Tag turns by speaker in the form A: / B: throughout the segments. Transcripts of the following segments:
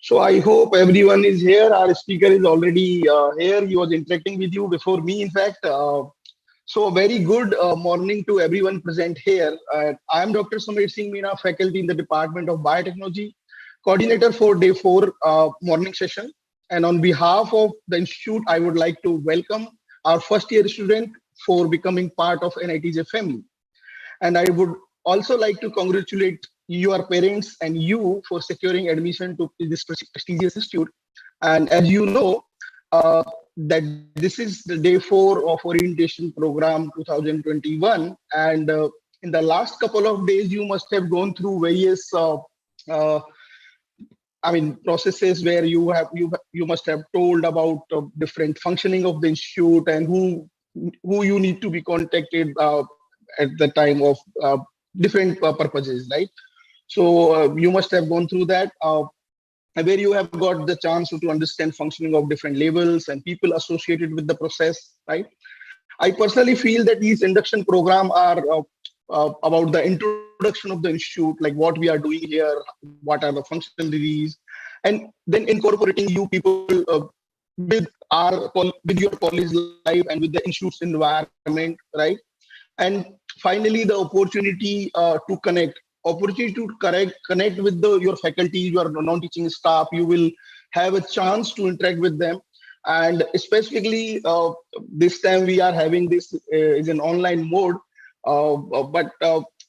A: So I hope everyone is here. Our speaker is already here. He was interacting with you before me, in fact. So a very good morning to everyone present here. I am Dr. Samir Singh Meena, faculty in the Department of Biotechnology, coordinator for day 4 morning session. And on behalf of the institute, I would like to welcome our first year student for becoming part of NITJ family. And I would also like to congratulate your parents and you for securing admission to this prestigious institute. And as you know, that this is the day 4 of orientation program 2021. And in the last couple of days, you must have gone through various uh, processes where you must have told about different functioning of the institute and who you need to be contacted at the time of different purposes, right? So you must have gone through that, where you have got the chance to understand functioning of different labels and people associated with the process, right? I personally feel that these induction program are about the introduction of the institute, like what we are doing here, what are the functionalities, and then incorporating you people with your college life and with the institute's environment, right? And finally, the opportunity to connect with your faculty, your non-teaching staff. You will have a chance to interact with them, and specifically this time we are having this is an online mode, but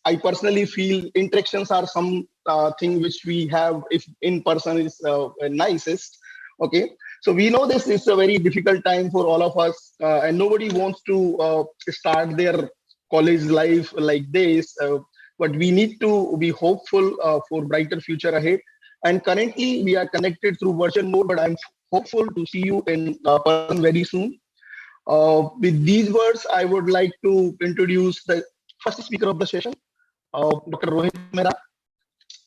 A: I personally feel interactions are some thing which we have if in person is nicest. Okay, so we know this is a very difficult time for all of us, and nobody wants to start their college life like this, but we need to be hopeful for brighter future ahead. And currently we are connected through virtual mode, but I'm hopeful to see you in person very soon. With these words, I would like to introduce the first speaker of the session, Dr. Rohit Mehra.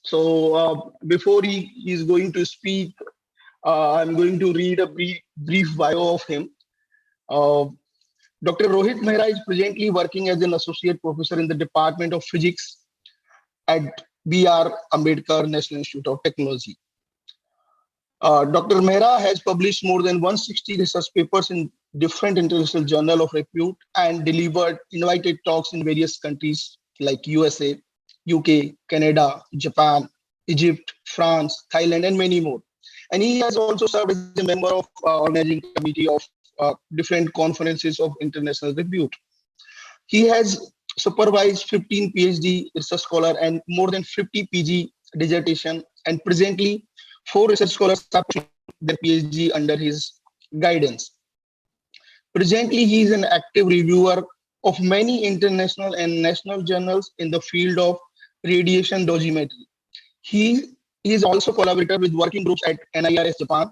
A: So before he is going to speak, I'm going to read a brief bio of him. Dr. Rohit Mehra is presently working as an associate professor in the Department of Physics at B.R. Ambedkar National Institute of Technology. Dr. Mehra has published more than 160 research papers in different international journals of repute and delivered invited talks in various countries like USA, UK, Canada, Japan, Egypt, France, Thailand, and many more. And he has also served as a member of organizing committee of different conferences of international repute. He has supervised 15 PhD research scholar and more than 50 PG dissertation, and presently 4 research scholars are pursuing their PhD under his guidance. Presently, he is an active reviewer of many international and national journals in the field of radiation dosimetry. He is also collaborator with working groups at NIRS Japan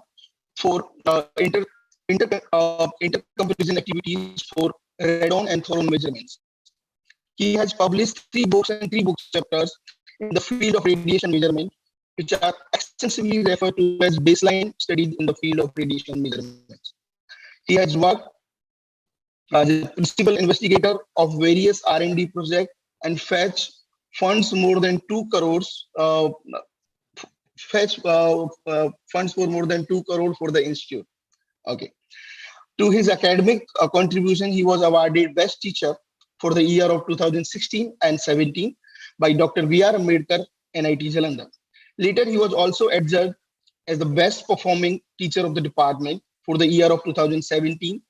A: for intercomparison activities for radon and thoron measurements. He has published 3 books and 3 book chapters in the field of radiation measurement, which are extensively referred to as baseline studies in the field of radiation measurements. He has worked as a principal investigator of various R&D projects and fetched funds more than 2 crores funds for more than 2 crore for the institute. Okay. To his academic contribution, he was awarded Best Teacher for the year of 2016 and 17 by Dr. B.R. Ambedkar, NIT Jalandhar. Later, he was also adjudged as the best performing teacher of the department for the year of 2017,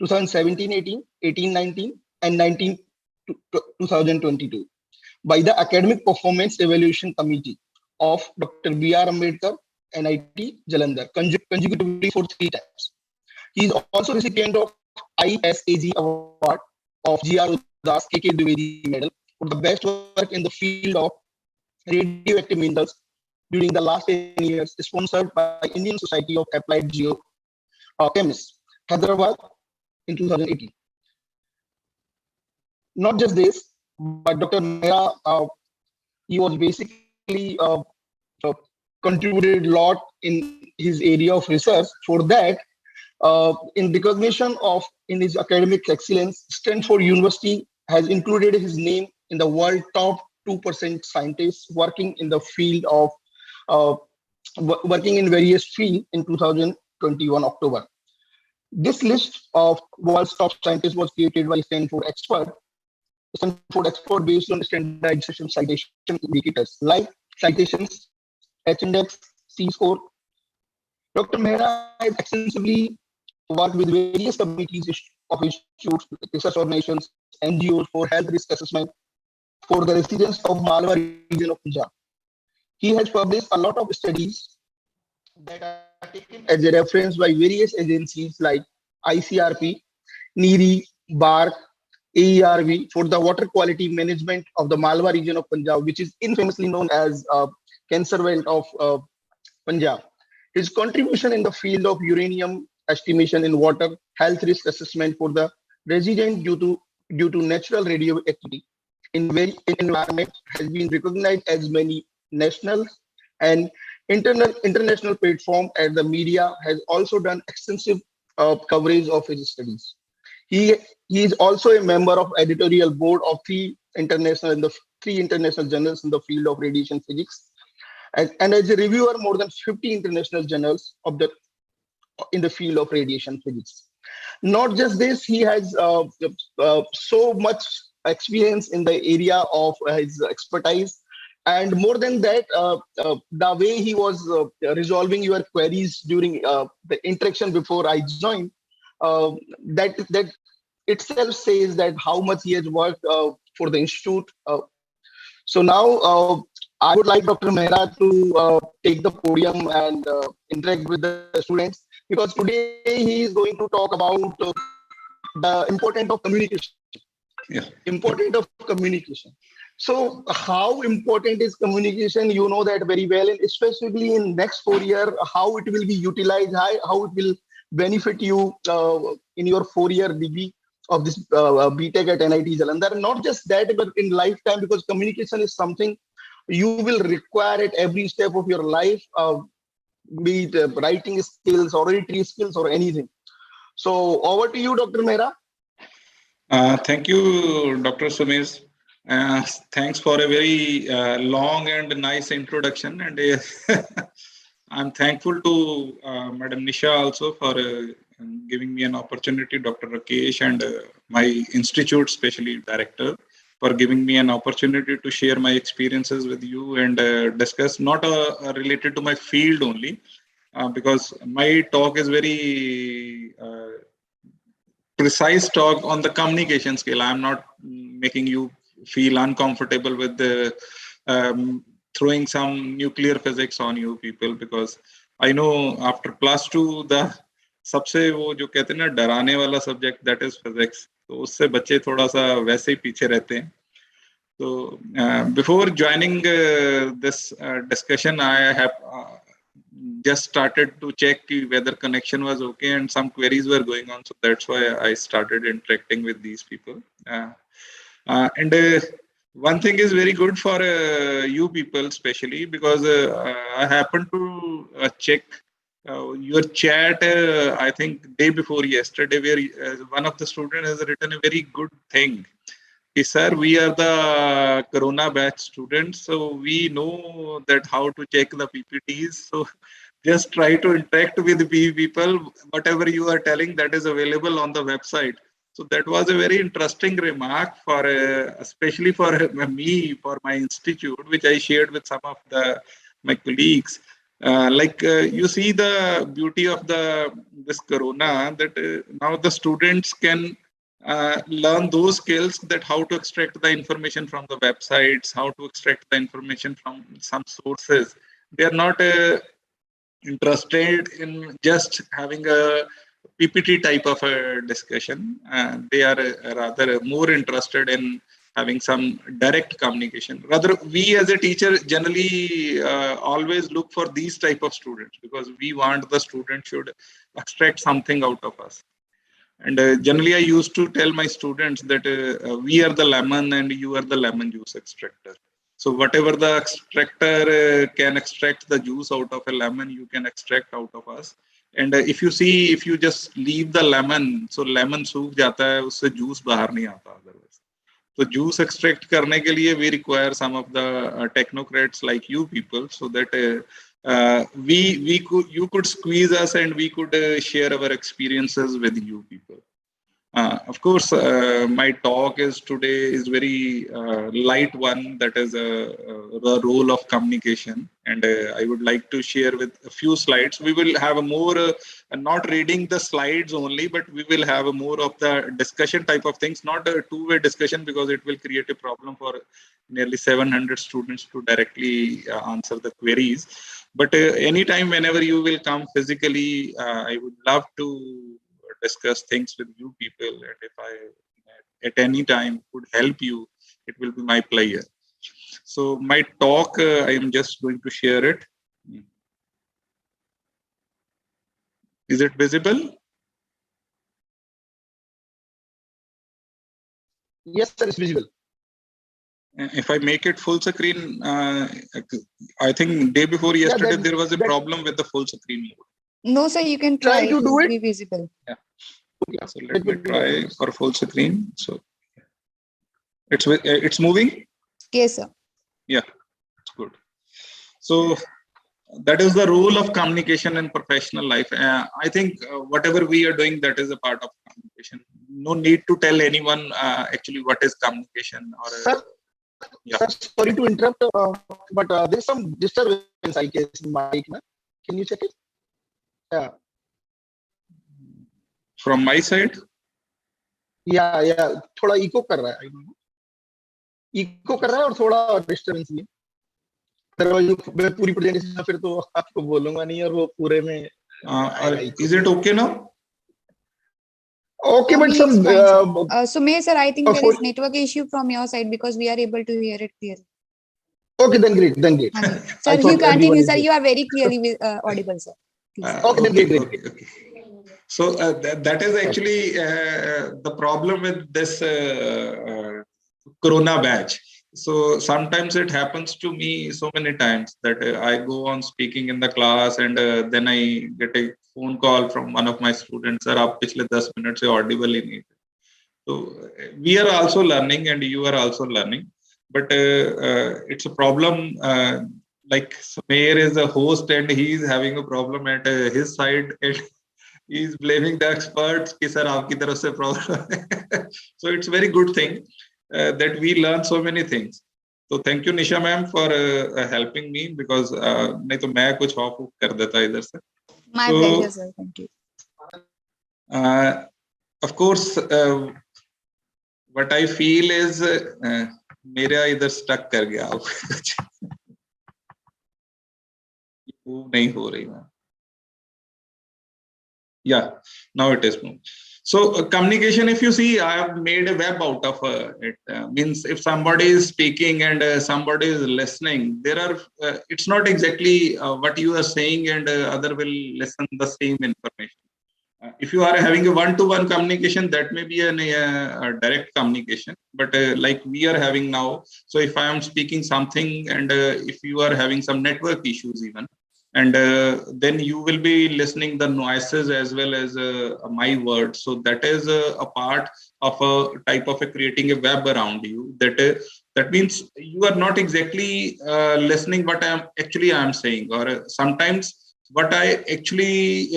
A: 2017-18, 18-19, and 19-2022 by the Academic Performance Evaluation Committee of Dr. B.R. Ambedkar, NIT Jalandhar, consecutively for 3 times. He is also recipient of ISAG Award of G.R. Udas K.K. Dwivedi Medal for the best work in the field of radioactive minerals during the last 10 years, sponsored by Indian Society of Applied Geochemists, Hyderabad in 2018. Not just this, but Dr. Mehra, he was basically contributed a lot in his area of research. For that, in recognition of in his academic excellence, Stanford University has included his name in the world top 2% scientists working in the field of working in various fields in 2021 October. This list of world's top scientists was created by Stanford expert based on standardization citation indicators like citations, H-index, C-score. Dr. Mehra has extensively worked with various communities of institutes, research organizations, NGOs for health risk assessment for the residents of Malwa region of Punjab. He has published a lot of studies that are taken as a reference by various agencies like ICRP, NIRI, BARC, AERV for the water quality management of the Malwa region of Punjab, which is infamously known as cancer belt of Punjab. His contribution in the field of uranium estimation in water health risk assessment for the resident due to natural radioactivity in very environment has been recognized as many national and international platform, and the media has also done extensive coverage of his studies. He he is also a member of editorial board of three international journals in the field of radiation physics, and as a reviewer more than 50 international journals in the field of radiation physics. Not just this, he has so much experience in the area of his expertise. And more than that, the way he was resolving your queries during the interaction before I joined, that itself says that how much he has worked for the institute. So now I would like Dr. Mehra to take the podium and interact with the students, because today he is going to talk about the importance of communication.
B: Yeah.
A: Importance of communication. So how important is communication? You know that very well, and especially in next 4 year, how it will be utilized, how it will benefit you in your 4 year degree of this BTech at NIT Jalandhar. Not just that, but in lifetime, because communication is something you will require at every step of your life, be it writing skills or auditory skills or anything. So over to you, Dr. Mehra.
B: Thank you, Dr. Sumesh. Thanks for a very long and nice introduction. And I'm thankful to Madam Nisha also for giving me an opportunity, Dr. Rakesh and my institute, especially director, for giving me an opportunity to share my experiences with you and discuss, not related to my field only, because my talk is very precise talk on the communication scale. I'm not making you feel uncomfortable with throwing some nuclear physics on you people, because I know after +2 the सबसे वो जो कहते हैं ना डराने वाला subject that is physics, तो उससे बच्चे थोड़ा सा वैसे ही पीछे रहते हैं. So before joining this discussion, I have just started to check whether connection was okay, and some queries were going on. So that's why I started interacting with these people. And one thing is very good for you people, especially because I happened to check your chat, I think day before yesterday, where one of the students has written a very good thing. Sir, we are the Corona batch students, so we know that how to check the PPTs. So just try to interact with people. Whatever you are telling, that is available on the website. So that was a very interesting remark for, especially for me, for my institute, which I shared with some of my colleagues. You see the beauty of this Corona, that now the students can learn those skills, that how to extract the information from the websites, how to extract the information from some sources. They are not interested in just having a PPT type of a discussion. They are rather more interested in having some direct communication. Rather, we as a teacher generally always look for these type of students, because we want the student should extract something out of us. And generally, I used to tell my students that we are the lemon and you are the lemon juice extractor. So whatever the extractor can extract the juice out of a lemon, you can extract out of us. And if you just leave the lemon, so lemon सूख जाता है, उससे juice बाहर नहीं आता otherwise. So juice extract करने के लिए we require some of the technocrats like you people, so that you could squeeze us and we could share our experiences with you people. Of course, my talk is today is very light one. That is the role of communication, and I would like to share with a few slides. We will have a more not reading the slides only, but we will have a more of the discussion type of things, not a two-way discussion, because it will create a problem for nearly 700 students to directly answer the queries. But anytime, whenever you will come physically, I would love to discuss things with you people, and if I at any time could help you, it will be my pleasure. So my talk, I am just going to share it. Is it visible?
A: Yes, sir, it's visible.
B: If I make it full screen, I think day before yesterday there was a problem with the full screen mode.
C: No, sir, you can try
A: to do it.
C: Be visible.
B: Yeah. So let me try for full screen. So it's moving.
C: Yes, sir.
B: Yeah, it's good. So that is the role of communication in professional life. I think whatever we are doing, that is a part of communication. No need to tell anyone actually what is communication. Or
A: sir, yeah. Sir, sorry to interrupt, but there's some disturbance, I guess, in my mic. Can you check it? Yeah.
B: From my side?
A: Yeah. थोड़ा eco कर रहा है. Eco कर रहा है और थोड़ा disturbance भी. मैं पूरी प्रेजेंटेशन फिर तो आपको बोलूंगा नहीं और वो पूरे में.
B: Is it okay now?
A: Okay, but some.
C: Sumer sir, I think there is network issue from your side because we are able to hear it clearly.
A: Okay, then great.
C: Sir, you continue, sir. You are very clearly audible, sir.
A: Okay, then great.
B: Okay. So that is actually the problem with this Corona batch. So sometimes it happens to me so many times that I go on speaking in the class and then I get a phone call from one of my students, sir, aap pichle 10 minutes se audible hi nahi. So we are also learning and you are also learning, but it's a problem. Like Sumer is a host and he is having a problem at his side and he is blaming the experts ki sir aapki taraf se problem. So it's very good thing that we learn so many things. So thank you Nisha ma'am for helping me because nahi to main kuch off kar deta idhar se.
C: My pleasure sir, thank you.
B: Of course what I feel is मेरा इधर stuck कर गया move नहीं हो रही मैं. Yeah, now it is moved. So communication, if you see, I have made a web out of it. Means if somebody is speaking and somebody is listening, there are, it's not exactly what you are saying and other will listen the same information. If you are having a one-to-one communication, that may be a direct communication, but like we are having now. So if I am speaking something and if you are having some network issues even, and then you will be listening the noises as well as my words. So that is a part of a type of creating a web around you. That means you are not exactly listening what I am saying, or sometimes what I actually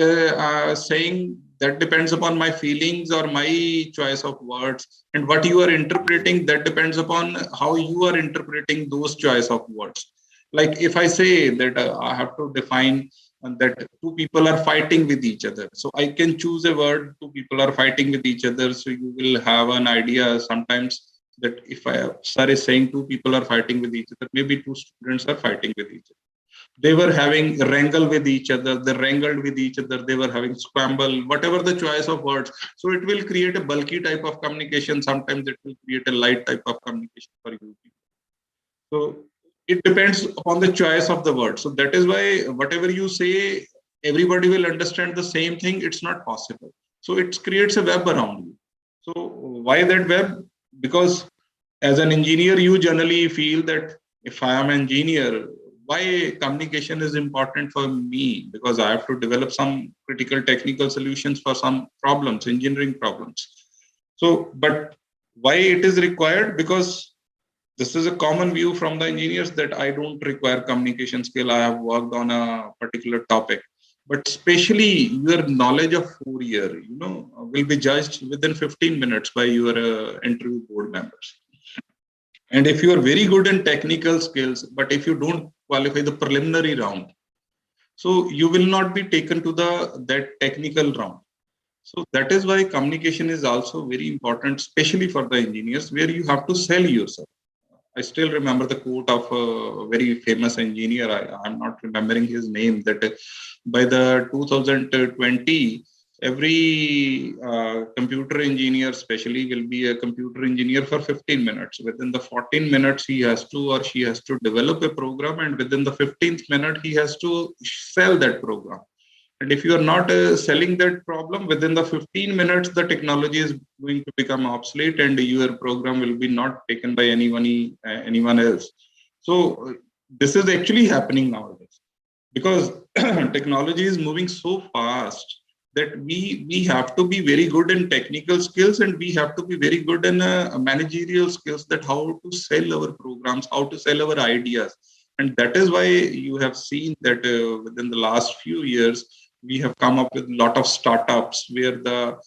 B: saying, that depends upon my feelings or my choice of words, and what you are interpreting, that depends upon how you are interpreting those choice of words. Like if I say that I have to define that two people are fighting with each other, so I can choose a word, two people are fighting with each other, so you will have an idea sometimes that if sir is saying two people are fighting with each other, maybe two students are fighting with each other. They were having wrangle with each other, they wrangled with each other, they were having scramble, whatever the choice of words. So it will create a bulky type of communication. Sometimes it will create a light type of communication for you. So it depends upon the choice of the word. So that is why whatever you say, everybody will understand the same thing. It's not possible. So it creates a web around you. So why that web? Because as an engineer, you generally feel that if I am an engineer, why communication is important for me? Because I have to develop some critical technical solutions for some problems, engineering problems. So, but why it is required? Because This is a common view from the engineers that I don't require communication skill. I have worked on a particular topic, but especially your knowledge of Fourier, will be judged within 15 minutes by your interview board members. And if you are very good in technical skills, but if you don't qualify the preliminary round, so you will not be taken to that technical round. So that is why communication is also very important, especially for the engineers, where you have to sell yourself. I still remember the quote of a very famous engineer. I'm not remembering his name. That by the 2020, every computer engineer, especially, will be a computer engineer for 15 minutes. Within the 14 minutes, he has to or she has to develop a program, and within the 15th minute, he has to sell that program. And if you are not selling that problem within the 15 minutes, the technology is going to become obsolete and your program will be not taken by anyone else. So this is actually happening nowadays because technology is moving so fast that we have to be very good in technical skills and we have to be very good in managerial skills, that how to sell our programs, how to sell our ideas. And that is why you have seen that within the last few years, we have come up with a lot of startups where the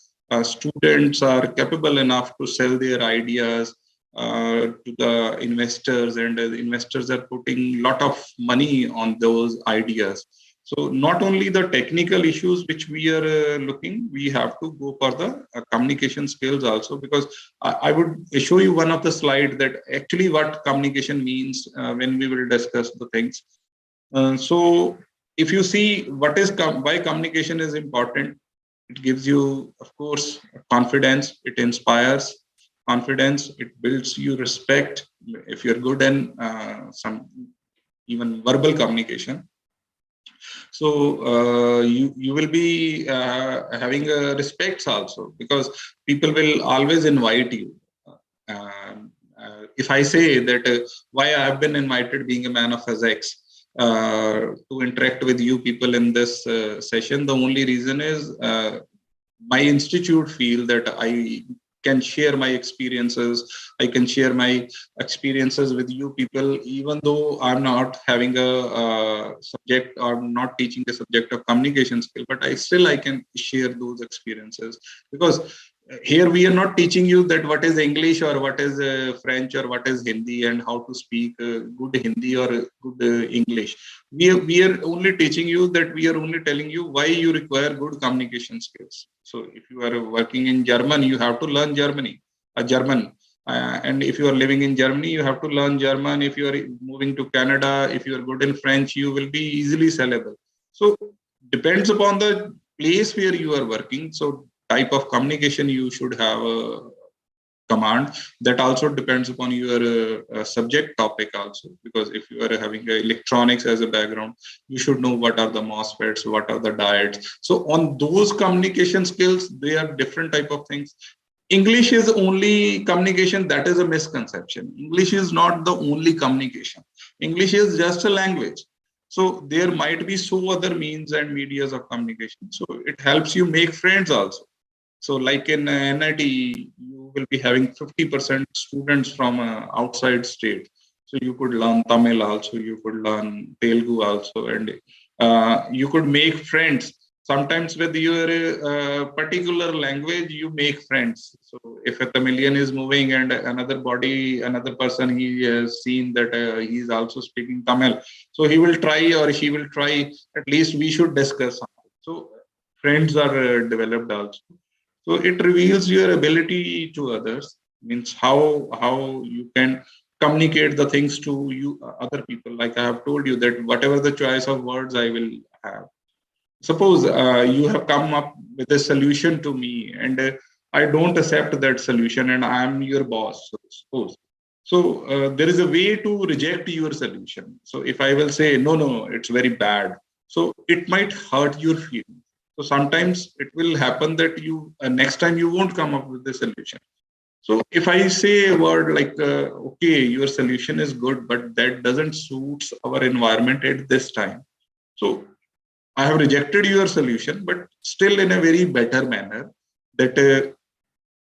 B: students are capable enough to sell their ideas to the investors, and the investors are putting a lot of money on those ideas. So not only the technical issues which we are looking, we have to go for the communication skills also, because I would show you one of the slide that actually what communication means when we will discuss the things. So if you see what is why communication is important, it gives you, of course, confidence. It inspires confidence. It builds you respect. If you're good in some even verbal communication, so you will be having respects also, because people will always invite you. If I say that why I have been invited, being a man of physics, to interact with you people in this session, the only reason is my institute feel that I can share my experiences. I can share my experiences with you people, even though I'm not having a subject or not teaching a subject of communication skill, but I can share those experiences, because here we are not teaching you that what is English or what is French or what is Hindi and how to speak good Hindi or good English. We are only teaching you that, we are only telling you why you require good communication skills. So if you are working in German, you have to learn German. And if you are living in Germany, you have to learn German. If you are moving to Canada, if you are good in French, you will be easily sellable. So depends upon the place where you are working. So type of communication you should have a command. That also depends upon your subject topic also, because if you are having electronics as a background, you should know what are the MOSFETs, what are the diodes. So on those communication skills, they are different type of things. English is only communication. That is a misconception. English is not the only communication. English is just a language. So there might be so other means and medias of communication. So it helps you make friends also. So like in NIT, you will be having 50% students from outside state. So you could learn Tamil also, you could learn Telugu also, and you could make friends. Sometimes with your particular language, you make friends. So if a Tamilian is moving and another person, he has seen that he is also speaking Tamil. So he will try or she will try, at least we should discuss something. So friends are developed also. So it reveals your ability to others, means how you can communicate the things to you other people. Like I have told you that whatever the choice of words I will have. Suppose you have come up with a solution to me, and I don't accept that solution, and I am your boss. Suppose. So there is a way to reject your solution. So if I will say no, it's very bad. So it might hurt your feelings. So sometimes it will happen that you next time you won't come up with the solution. So if I say a word like, okay, your solution is good, but that doesn't suit our environment at this time. So I have rejected your solution, but still in a very better manner, that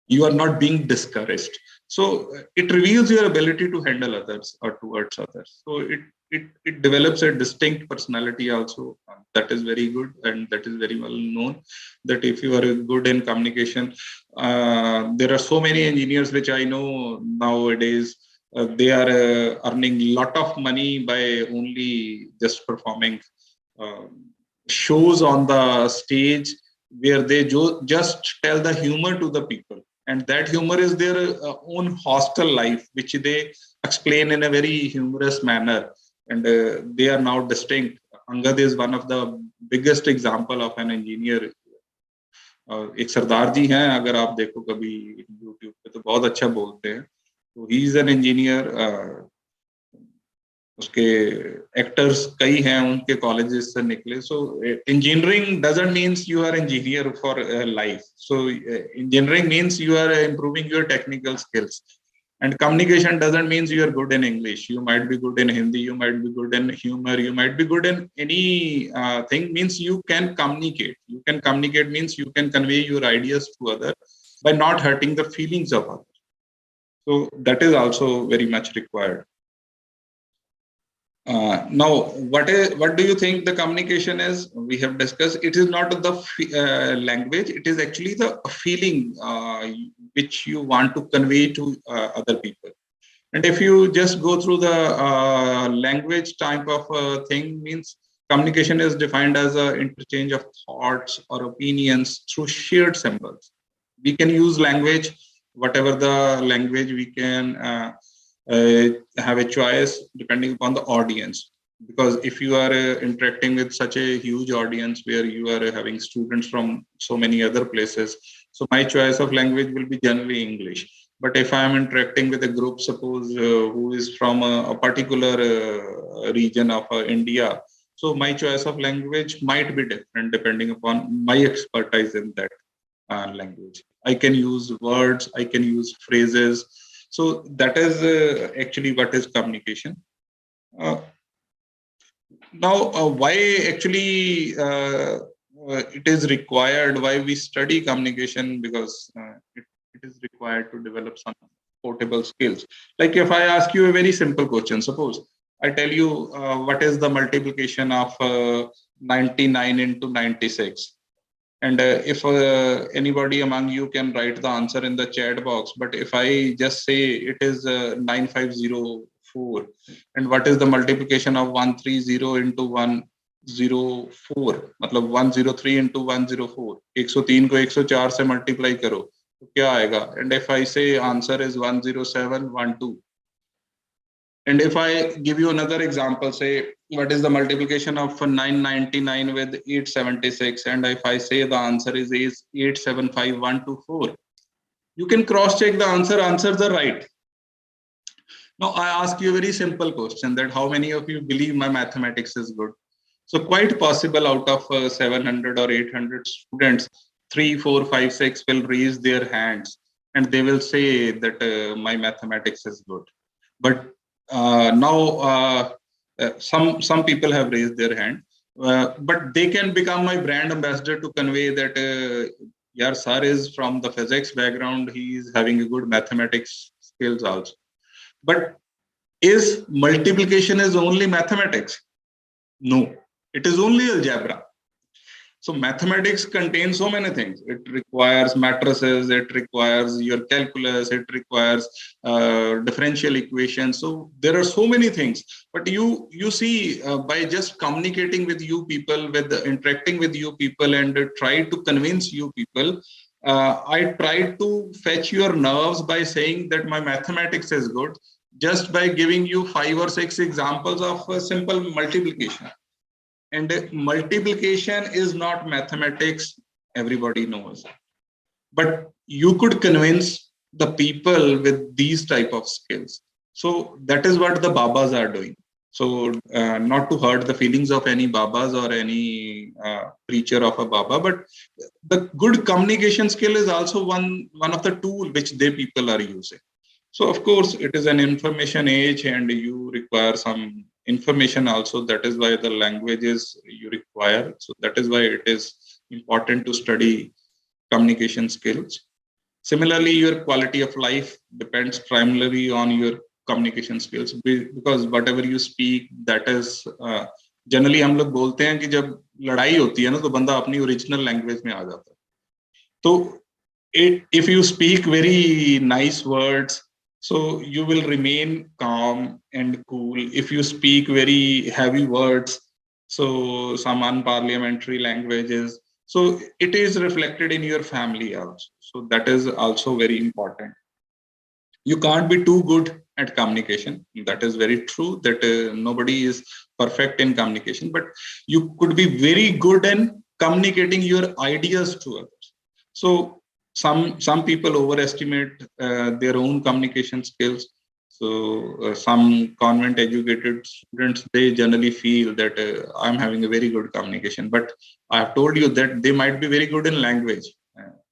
B: you are not being discouraged. So it reveals your ability to handle others or towards others. So it develops a distinct personality also. That is very good, and that is very well known. That if you are good in communication, there are so many engineers which I know nowadays. They are earning a lot of money by only just performing shows on the stage where they just tell the humor to the people, and that humor is their own hostel life, which they explain in a very humorous manner, and they are now distinct. Angad is one of the biggest example of an engineer. एक सरदार जी हैं, अगर आप देखो कभी YouTube पे तो बहुत अच्छा बोलते हैं. तो ही इज एन इंजीनियर. उसके एक्टर्स कई हैं, उनके कॉलेजेस से निकले. So engineering doesn't means you are engineer for life. So engineering means you are improving your technical skills. And communication doesn't mean you are good in English. You might be good in Hindi, you might be good in humor, you might be good in any thing. Means you can communicate. You can communicate means you can convey your ideas to others by not hurting the feelings of others. So that is also very much required. Now, what do you think the communication is? We have discussed it is not the language. It is actually the feeling which you want to convey to other people. And if you just go through the language type of thing, means communication is defined as an interchange of thoughts or opinions through shared symbols. We can use language, whatever the language we can have a choice depending upon the audience. Because if you are interacting with such a huge audience where you are having students from so many other places, so my choice of language will be generally English. But if I am interacting with a group, suppose who is from a particular region of India, so my choice of language might be different depending upon my expertise in that language. I can use words, I can use phrases. So that is actually what is communication. Now, why actually it is required, why we study communication? Because it is required to develop some portable skills. Like if I ask you a very simple question, suppose I tell you what is the multiplication of 99 into 96. And if anybody among you can write the answer in the chat box, but if I just say it is 9504, and what is the multiplication of 130 into 104, मतलब 103 into 104, 103 को 104 से multiply करो तो क्या आएगा? And if I say answer is 10712. And if I give you another example, say what is the multiplication of 999 with 876, and if I say the answer is 875124, you can cross check the answers are right. Now I ask you a very simple question, that how many of you believe my mathematics is good? So quite possible out of 700 or 800 students, 3, 4, 5, 6 will raise their hands and they will say that my mathematics is good. But now some people have raised their hand, but they can become my brand ambassador to convey that your sir is from the physics background, he is having a good mathematics skills also. But is multiplication is only mathematics? No, it is only algebra. So mathematics contains so many things. It requires matrices, it requires your calculus, it requires differential equations. So there are so many things. But you see, by just communicating with you people, with interacting with you people, and try to convince you people, I try to fetch your nerves by saying that my mathematics is good, just by giving you 5 or 6 examples of simple multiplication. And multiplication is not mathematics, everybody knows. But you could convince the people with these type of skills. So that is what the Babas are doing. So not to hurt the feelings of any Babas or any preacher of a Baba, but the good communication skill is also one of the tools which they people are using. So of course, it is an information age and you require some information also. That is why the languages you require. So that is why it is important to study communication skills. Similarly, your quality of life depends primarily on your communication skills, because whatever you speak, that is generally हम लोग बोलते हैं कि जब लड़ाई होती है ना, तो बंदा अपनी ओरिजिनल लैंग्वेज में आ जाता है. तो if you speak very nice words, so you will remain calm and cool. If you speak very heavy words, so some unparliamentary languages, so it is reflected in your family also. So that is also very important. You can't be too good at communication. That is very true, that nobody is perfect in communication, but you could be very good in communicating your ideas to others. So some people overestimate their own communication skills. So some convent educated students, they generally feel that I'm having a very good communication, but I have told you that they might be very good in language.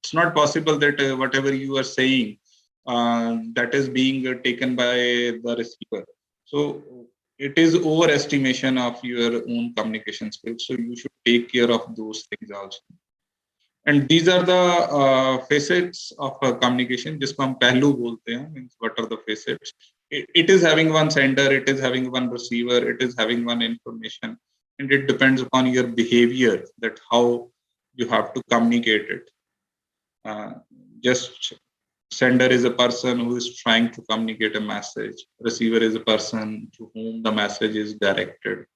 B: It's not possible that whatever you are saying, that is being taken by the receiver. So it is overestimation of your own communication skills. So you should take care of those things also. And these are the facets of communication, जिसको हम पहलू बोलते हैं. Means what are the facets? It is having one sender, it is having one receiver, it is having one information, and it depends upon your behavior, that how you have to communicate it. Just sender is a person who is trying to communicate a message. Receiver is a person to whom the message is directed,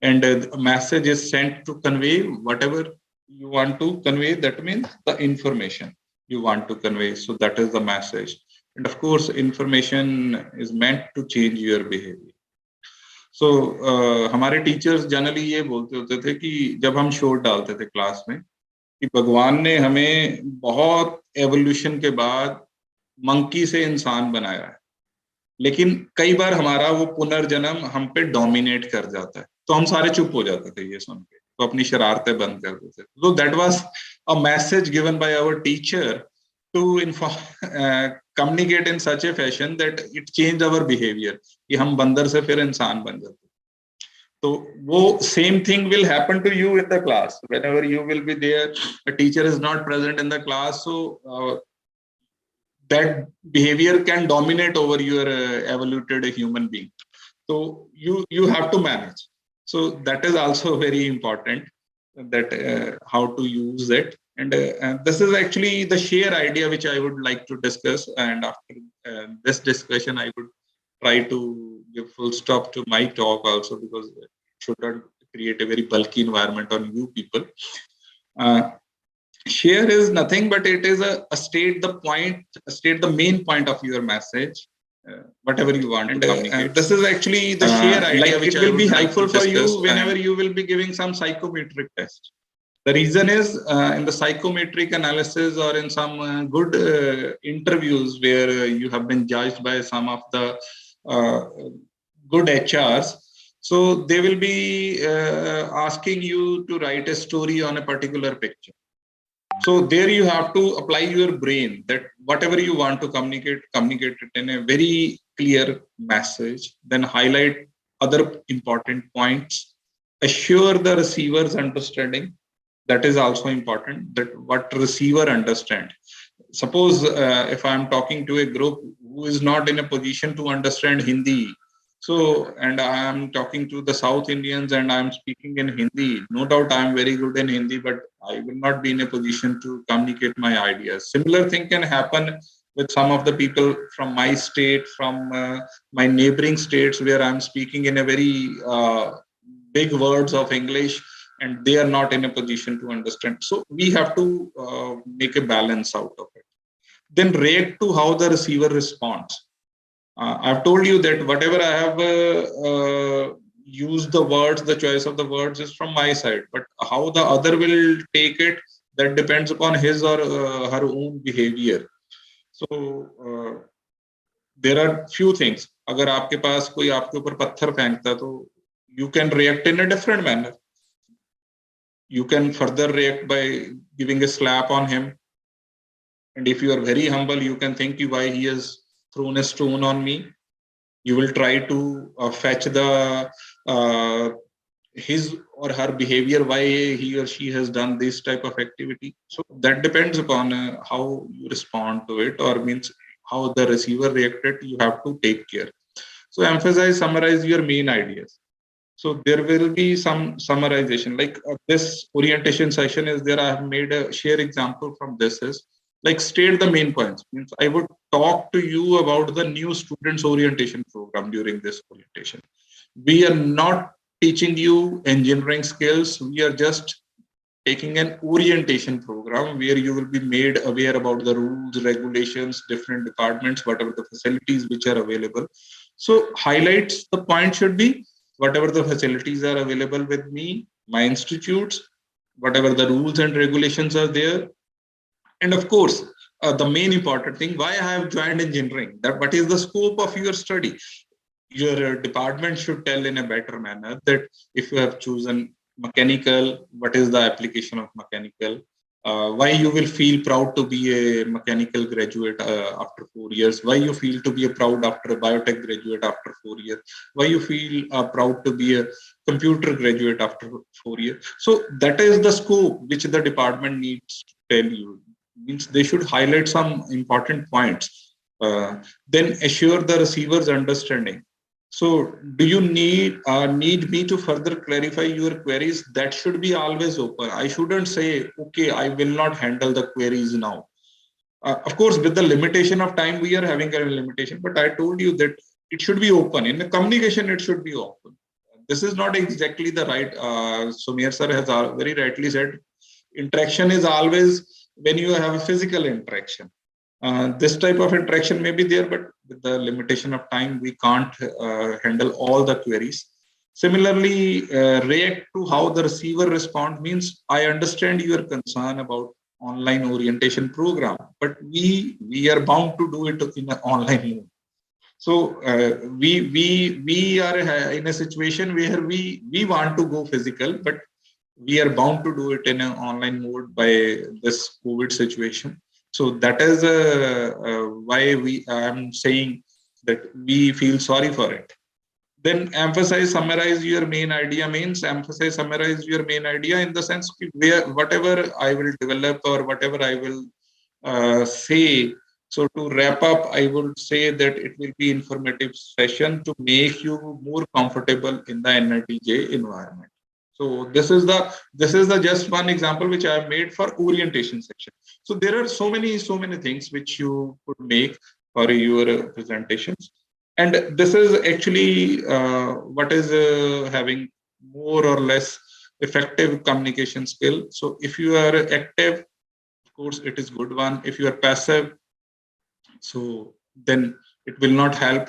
B: and a message is sent to convey whatever you want to convey. That means the information you want to convey. So that is the message. And of course, information is meant to change your behavior. So हमारे teachers generally ये बोलते होते थे कि जब हम शोर डालते थे क्लास में, कि भगवान ने हमें बहुत एवोल्यूशन के बाद मंकी से इंसान बनाया है, लेकिन कई बार हमारा वो पुनर्जन्म हम पे डोमिनेट कर जाता है. तो हम सारे चुप हो जाते थे ये सुन के, तो अपनी शरारतें बंद कर देते थे. So that was a message given by our teacher to communicate in such a fashion that it changed our behavior, कि हम बंदर से फिर इंसान बन जाते. तो वो same thing will happen to you in the class. Whenever you will be there, a teacher is not present in the class, so that behavior can dominate over your evoluted human being. So you have to manage. So that is also very important, that how to use it. And this is actually the sheer idea which I would like to discuss. And after this discussion, I would try to give full stop to my talk also, because it should not create a very bulky environment on you people. Share is nothing but it is a state the main point of your message, whatever you want to communicate. This is actually the sheer idea, which it will be helpful for you whenever you will be giving some psychometric test. The reason is in the psychometric analysis, or in some good interviews where you have been judged by some of the good HRs, so they will be asking you to write a story on a particular picture. So there you have to apply your brain, that whatever you want to communicate it in a very clear message, then highlight other important points, assure the receiver's understanding. That is also important, that what receiver understand. Suppose if I'm talking to a group who is not in a position to understand Hindi, so, and I am talking to the South Indians and I am speaking in Hindi. No doubt I am very good in Hindi, but I will not be in a position to communicate my ideas. Similar thing can happen with some of the people from my state, from my neighboring states, where I am speaking in a very big words of English, and they are not in a position to understand. So we have to make a balance out of it. Then react to how the receiver responds. I've told you that whatever I have used the words, the choice of the words is from my side, but how the other will take it, that depends upon his or her own behavior. So there are few things. अगर आपके पास कोई आपके ऊपर पत्थर फेंकता, तो you can react in a different manner. You can further react by giving a slap on him. And if you are very humble, you can think why he has thrown a stone on me. You will try to fetch the his or her behavior, why he or she has done this type of activity. So that depends upon how you respond to it, or means how the receiver reacted. You have to take care. So emphasize, summarize your main ideas. So there will be some summarization, like this orientation session is there. I have made a share example from this is like state the main points. Means I would talk to you about the new students orientation program during this orientation. We are not teaching you engineering skills. We are just taking an orientation program where you will be made aware about the rules, regulations, different departments, whatever the facilities which are available. So highlights, the point should be whatever the facilities are available with me, my institutes, whatever the rules and regulations are there. And of course, the main important thing, why I have joined engineering, that what is the scope of your study. Your department should tell in a better manner that if you have chosen mechanical, what is the application of mechanical, why you will feel proud to be a mechanical graduate after 4 years, why you feel to be a proud after a biotech graduate after 4 years, why you feel proud to be a computer graduate after 4 years. So that is the scope which the department needs to tell you. Means they should highlight some important points, then assure the receiver's understanding. So, do you need me to further clarify your queries? That should be always open. I shouldn't say, okay, I will not handle the queries now. Of course, with the limitation of time, we are having a limitation. But I told you that it should be open. In the communication, it should be open. This is not exactly the right. Sumir sir has very rightly said, interaction is always when you have a physical interaction. This type of interaction may be there, but with the limitation of time, we can't handle all the queries. Similarly, react to how the receiver responds means I understand your concern about online orientation program, but we are bound to do it in an online mode. So we are in a situation where we want to go physical, but we are bound to do it in an online mode by this COVID situation. So that is why I'm saying that we feel sorry for it. Then emphasize, summarize your main idea means emphasize, summarize your main idea in the sense where whatever I will develop or whatever I will say. So to wrap up, I would say that it will be informative session to make you more comfortable in the NITJ environment. So this is the just one example which I have made for orientation section. So there are so many things which you could make for your presentations, and this is actually what is having more or less effective communication skill. So if you are active, of course, it is good one. If you are passive, so then it will not help.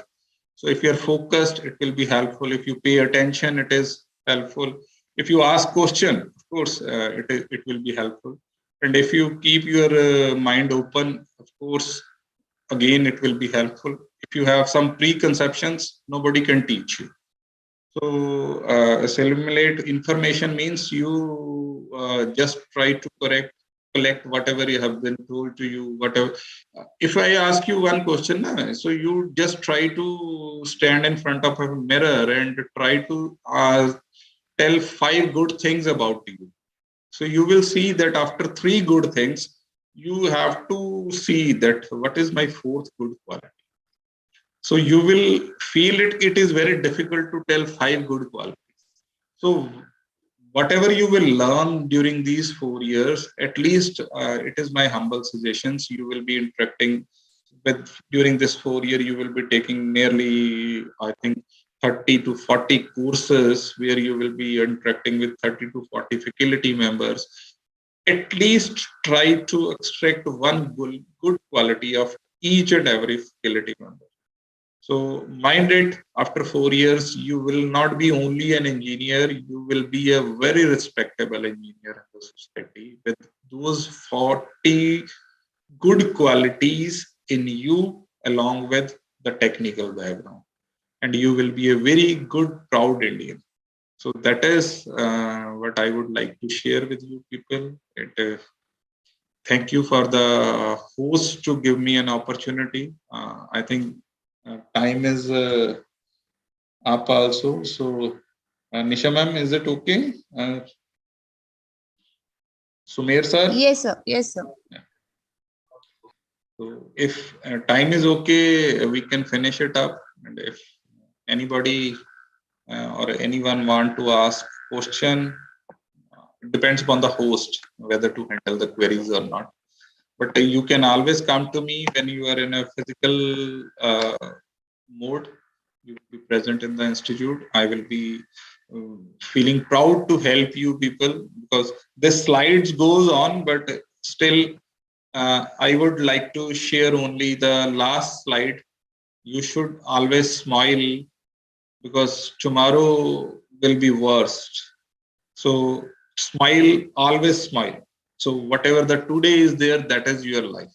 B: So if you are focused, it will be helpful. If you pay attention, it is helpful. If you ask question, of course, it will be helpful. And if you keep your mind open, of course, again, it will be helpful. If you have some preconceptions, nobody can teach you. So assimilate information means you just try to collect whatever you have been told to you, whatever. If I ask you one question, so you just try to stand in front of a mirror and try to tell 5 good things about you. So you will see that after 3 good things, you have to see that what is my 4th good quality. So you will feel it is very difficult to tell 5 good qualities. So whatever you will learn during these 4 years, at least it is my humble suggestions. You will be interacting with during this 4 year. You will be taking nearly, I think, 30 to 40 courses where you will be interacting with 30 to 40 faculty members. At least try to extract one good quality of each and every faculty member. So mind it, after 4 years, you will not be only an engineer, you will be a very respectable engineer in the society with those 40 good qualities in you along with the technical background. And you will be a very good, proud Indian. So that is what I would like to share with you people. Thank you for the host to give me an opportunity. I think time is up also. So Nisha ma'am, is it okay? Sumer sir?
C: Yes, sir. Yes, sir.
B: So if time is okay, we can finish it up. And if anybody or anyone want to ask question, it depends upon the host whether to handle the queries or not. But you can always come to me when you are in a physical mode. You will be present in the institute. I will be feeling proud to help you people, because the slides goes on, but still I would like to share only the last slide. You should always smile, because tomorrow will be worst. So smile, always smile. So whatever the today is there, that is your life.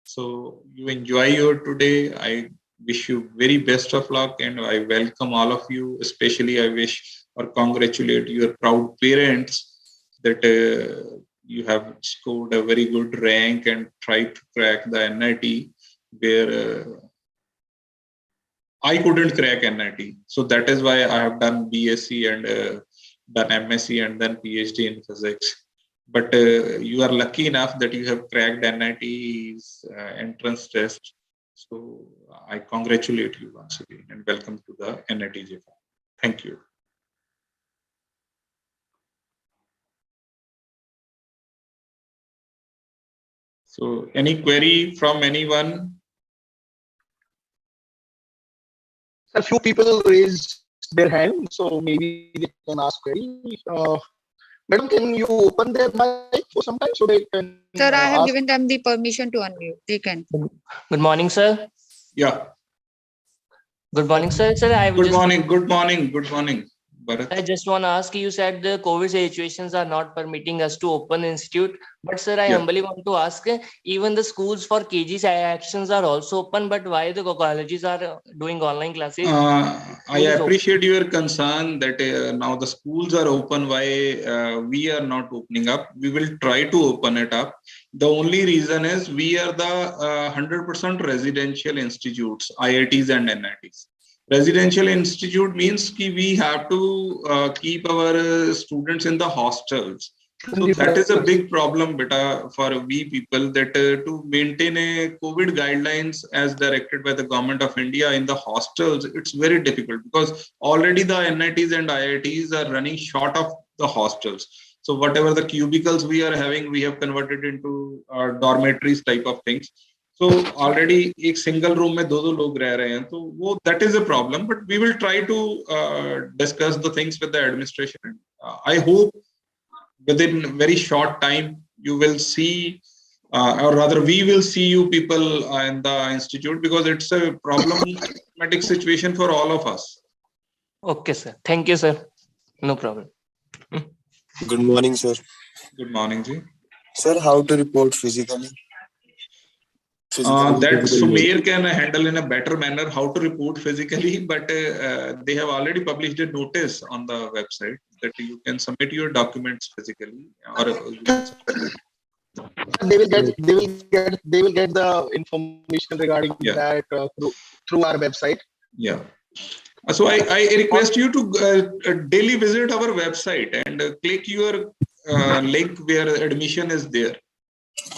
B: So you enjoy your today. I wish you very best of luck, and I welcome all of you. Especially I wish or congratulate your proud parents that you have scored a very good rank and tried to crack the NIT, where I couldn't crack NIT. So that is why I have done BSc and done MSc and then PhD in physics. But you are lucky enough that you have cracked NIT's entrance test. So I congratulate you once again and welcome to the NIT JFA. Thank you. So any query from anyone?
A: A few people raised their hand, so maybe they can ask query. Madam, can you open their mic for some time so they can
C: Sir, I have
A: ask?
C: given them the permission to unmute. They can.
D: Good morning, sir.
B: Yeah.
D: Good morning, sir. Sir,
B: Good morning. Bharat.
D: I just want to ask you, said the COVID situations are not permitting us to open institute. But sir, I humbly want to ask, even the schools for KG actions are also open, but why the colleges are doing online classes?
B: I appreciate your concern that now the schools are open, why we are not opening up. We will try to open it up. The only reason is we are the 100% residential institutes, IITs and NITs. Residential institute means ki we have to keep our students in the hostels. So that is a big problem, beta, for we people, that to maintain a COVID guidelines as directed by the government of India in the hostels, it's very difficult, because already the NITs and IITs are running short of the hostels. So whatever the cubicles we are having, we have converted into dormitories type of things. So already एक single room में दो लोग रह रहे हैं, तो वो that is a problem. But we will try to discuss the things with the administration. I hope within very short time you will see, or rather we will see you people in the institute, because it's a problematic situation for all of us.
D: Okay, sir. Thank you, sir. No problem.
E: Good morning, sir.
B: Good morning, ji.
E: Sir, how to report physically?
B: That Sumer can handle in a better manner how to report physically, but they have already published a notice on the website that you can submit your documents physically, or
A: they will get the information regarding that through our website.
B: Yeah. So I request you to daily visit our website and click your link where admission is there.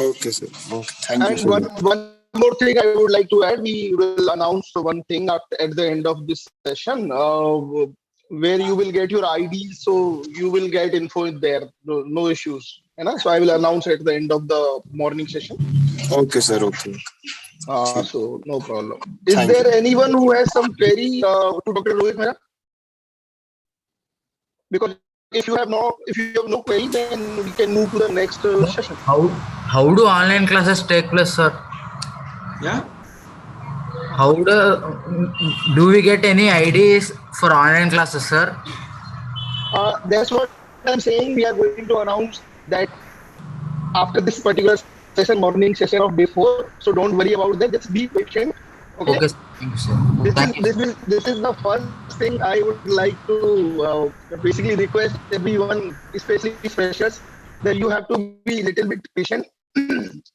E: Okay, sir. Okay. Thank you, sir.
A: One more thing I would like to add, we will announce one thing at the end of this session, where you will get your ID, so you will get info there, no issues. So I will announce at the end of the morning session.
E: Okay, sir. Okay.
A: So no problem. Is there anyone who has some query to Dr. Rohit Mehra? Because if you have no query, then we can move to the next session.
F: How do online classes take place, sir?
B: Yeah.
F: How do we get any IDs for online classes, sir?
A: That's what I'm saying. We are going to announce that after this particular session, morning session of day 4. So don't worry about that. Just be patient. Okay.
F: Thank you, sir.
A: This is the first thing I would like to basically request everyone, especially freshers, that you have to be a little bit patient.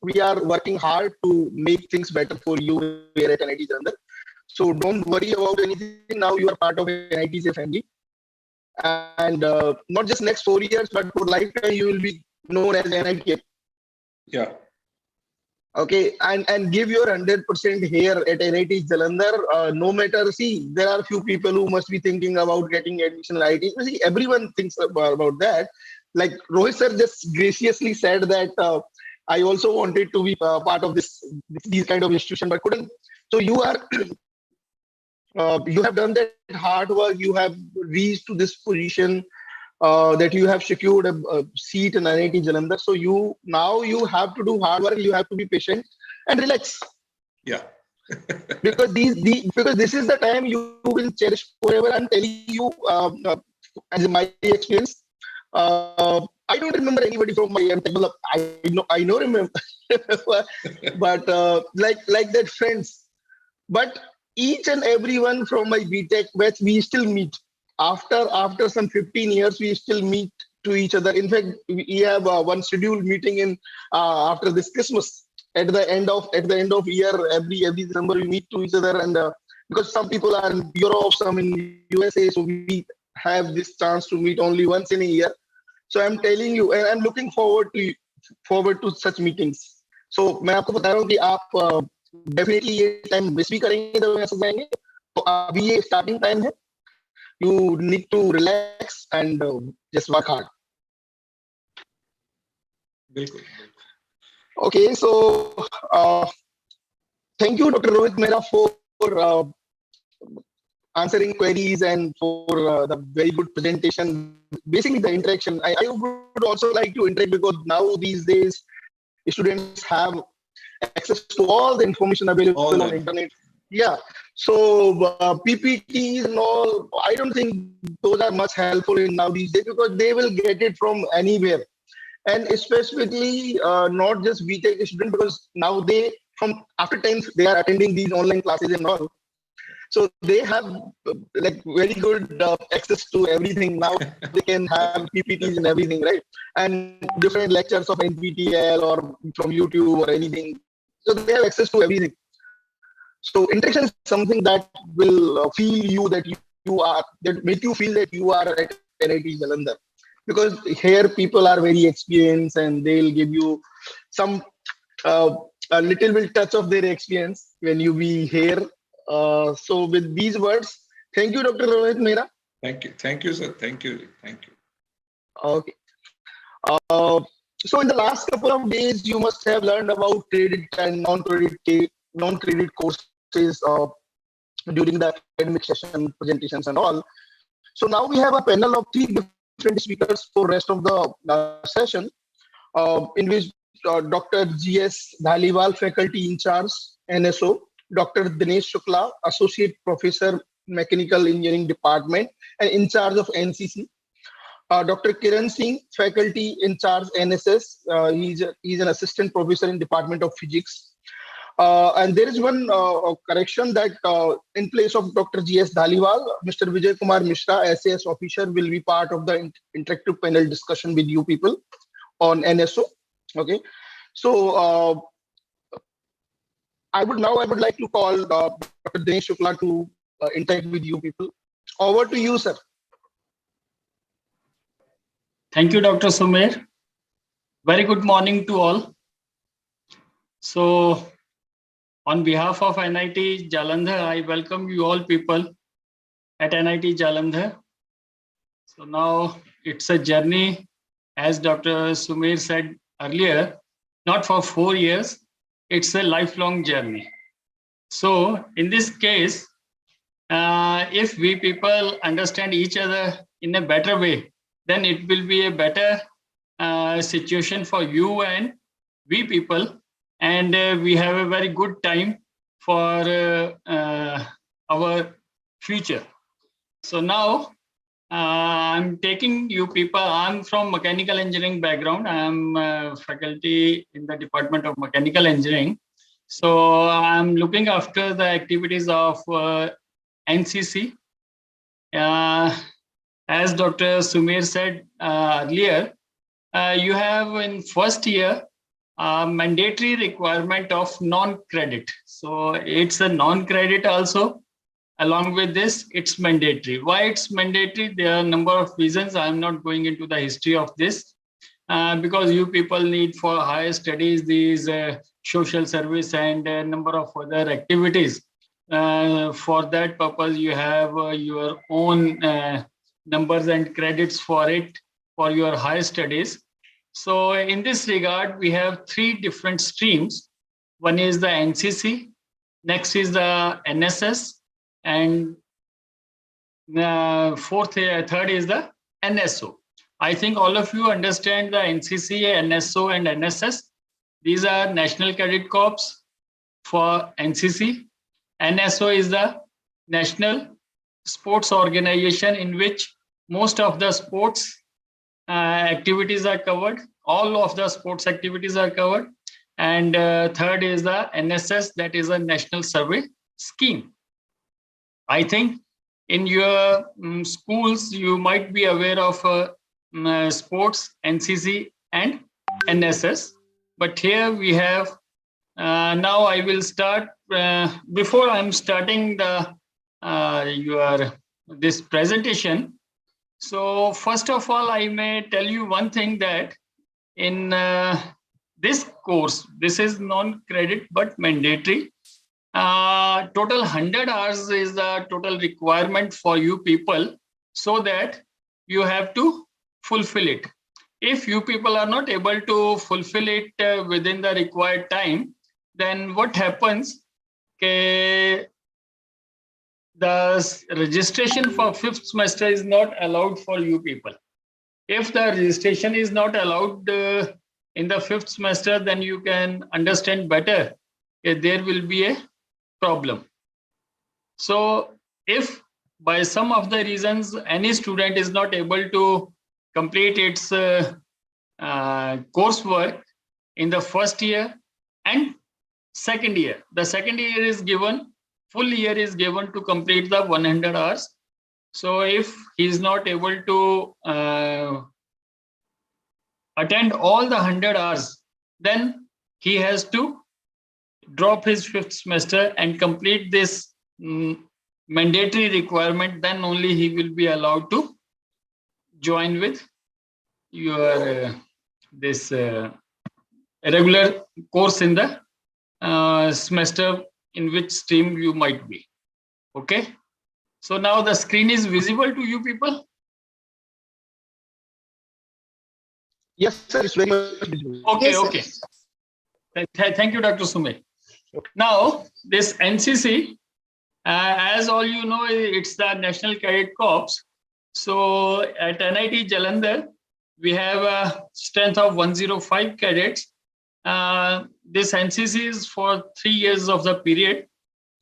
A: We are working hard to make things better for you here at NIT Jalandhar. So don't worry about anything. Now you are part of NIT's family. and not just next 4 years, but for lifetime you will be known as NIT.
B: Yeah.
A: Okay, and give your 100% here at NIT Jalandhar. No matter, see, there are few people who must be thinking about getting admission at IT. See, everyone thinks about that. Like Rohit sir just graciously said that I also wanted to be part of these kind of institution, but couldn't. So you have done that hard work. You have reached to this position. That you have secured a seat in NIT Jalandhar. So you have to do hard work. You have to be patient and relax.
B: Yeah.
A: Because because this is the time you will cherish forever. I'm telling you, as in my experience, I don't remember anybody from my table. I know remember, but like that friends. But each and everyone from my BTech batch, we still meet. After some 15 years, we still meet to each other. In fact, we have one scheduled meeting in after this Christmas. At the end of year, every December we meet to each other, and because some people are in Europe, some in USA, so we have this chance to meet only once in a year. So I'm telling you, and I'm looking forward to such meetings. So मैं आपको बता रहा हूँ कि आप definitely ये time miss भी करेंगे तो ऐसे जाएंगे. तो अभी ये starting time है. You need to relax and just work hard. Okay, so thank you, Dr. Rohit Mehra, for answering queries and for the very good presentation. Basically, the interaction. I would also like to interact because now these days students have access to all the information available on internet. Yeah. So PPTs and all, I don't think those are much helpful in now these days because they will get it from anywhere. And specifically, not just BTech students, because now from after 10th, they are attending these online classes and all. So they have like very good access to everything. Now they can have PPTs and everything, right? And different lectures of NPTEL or from YouTube or anything. So they have access to everything. So interaction is something that will feel you that that make you feel that you are at NIT Jalandhar. Because here people are very experienced and they'll give you some a little bit touch of their experience when you be here. So with these words, thank you, Dr. Rohit Mehra.
B: Thank you, sir. Thank you.
A: Okay. So in the last couple of days, you must have learned about credit and non-credit courses during the academic session, presentations and all. So now we have a panel of 3 different speakers for rest of the session, in which Dr. G.S. Dhaliwal, faculty in charge, NSO, Dr. Dinesh Shukla, associate professor, mechanical engineering department and in charge of NCC. Dr. Kiran Singh, faculty in charge, NSS. He's an assistant professor in Department of Physics. And there is one correction that in place of Dr. G.S. Dhaliwal, Mr. Vijay Kumar Mishra, SAS officer, will be part of the interactive panel discussion with you people on NSO. Okay, so I would like to call Dr. Dinesh Shukla to interact with you people. Over to you, sir.
G: Thank you, Dr. Sumer. Very good morning to all. So, on behalf of NIT Jalandhar, I welcome you all people at NIT Jalandhar. So now it's a journey, as Dr. Sumer said earlier, not for 4 years, it's a lifelong journey. So in this case, if we people understand each other in a better way, then it will be a better situation for you and we people. And we have a very good time for our future. So now I'm taking you people, I'm from mechanical engineering background. I'm faculty in the Department of Mechanical Engineering. So I'm looking after the activities of NCC. As Dr. Sumer said earlier, you have in first year mandatory requirement of non-credit. So it's a non-credit also. Along with this, it's mandatory. Why it's mandatory? There are a number of reasons. I'm not going into the history of this. Because you people need for higher studies these social service and a number of other activities. For that purpose, you have your own numbers and credits for it for your higher studies. So in this regard, we have three different streams. One is the NCC, next is the NSS, and third is the NSO. I think all of you understand the NCC, NSO, and NSS. These are National Cadet Corps for NCC. NSO is the National Sports Organization in which most of the sports activities are covered. All of the sports activities are covered. And third is the NSS, that is a National Survey Scheme. I think in your schools, you might be aware of sports, NCC, and NSS. But here we have, now I will start, before I'm starting the this presentation. So first of all, I may tell you one thing that in this course, this is non-credit but mandatory. Total 100 hours is the total requirement for you people, so that you have to fulfill it. If you people are not able to fulfill it within the required time, then what happens? The registration for fifth semester is not allowed for you people. If the registration is not allowed in the fifth semester, then you can understand better there will be a problem. So if by some of the reasons any student is not able to complete its coursework in the first year and second year, the second year is given, full year is given to complete the 100 hours. So if he is not able to attend all the 100 hours, then he has to drop his fifth semester and complete this mandatory requirement. Then only he will be allowed to join with your this regular course in the semester in which stream you might be. Okay. So now the screen is visible to you people?
A: Yes, sir. It's very much visible.
G: Okay,
C: Yes, sir.
G: okay. Thank you, Dr. Sumay. Okay. Now, this NCC, as all you know, it's the National Cadet Corps. So at NIT Jalandhar, we have a strength of 105 cadets. This NCC is for 3 years of the period.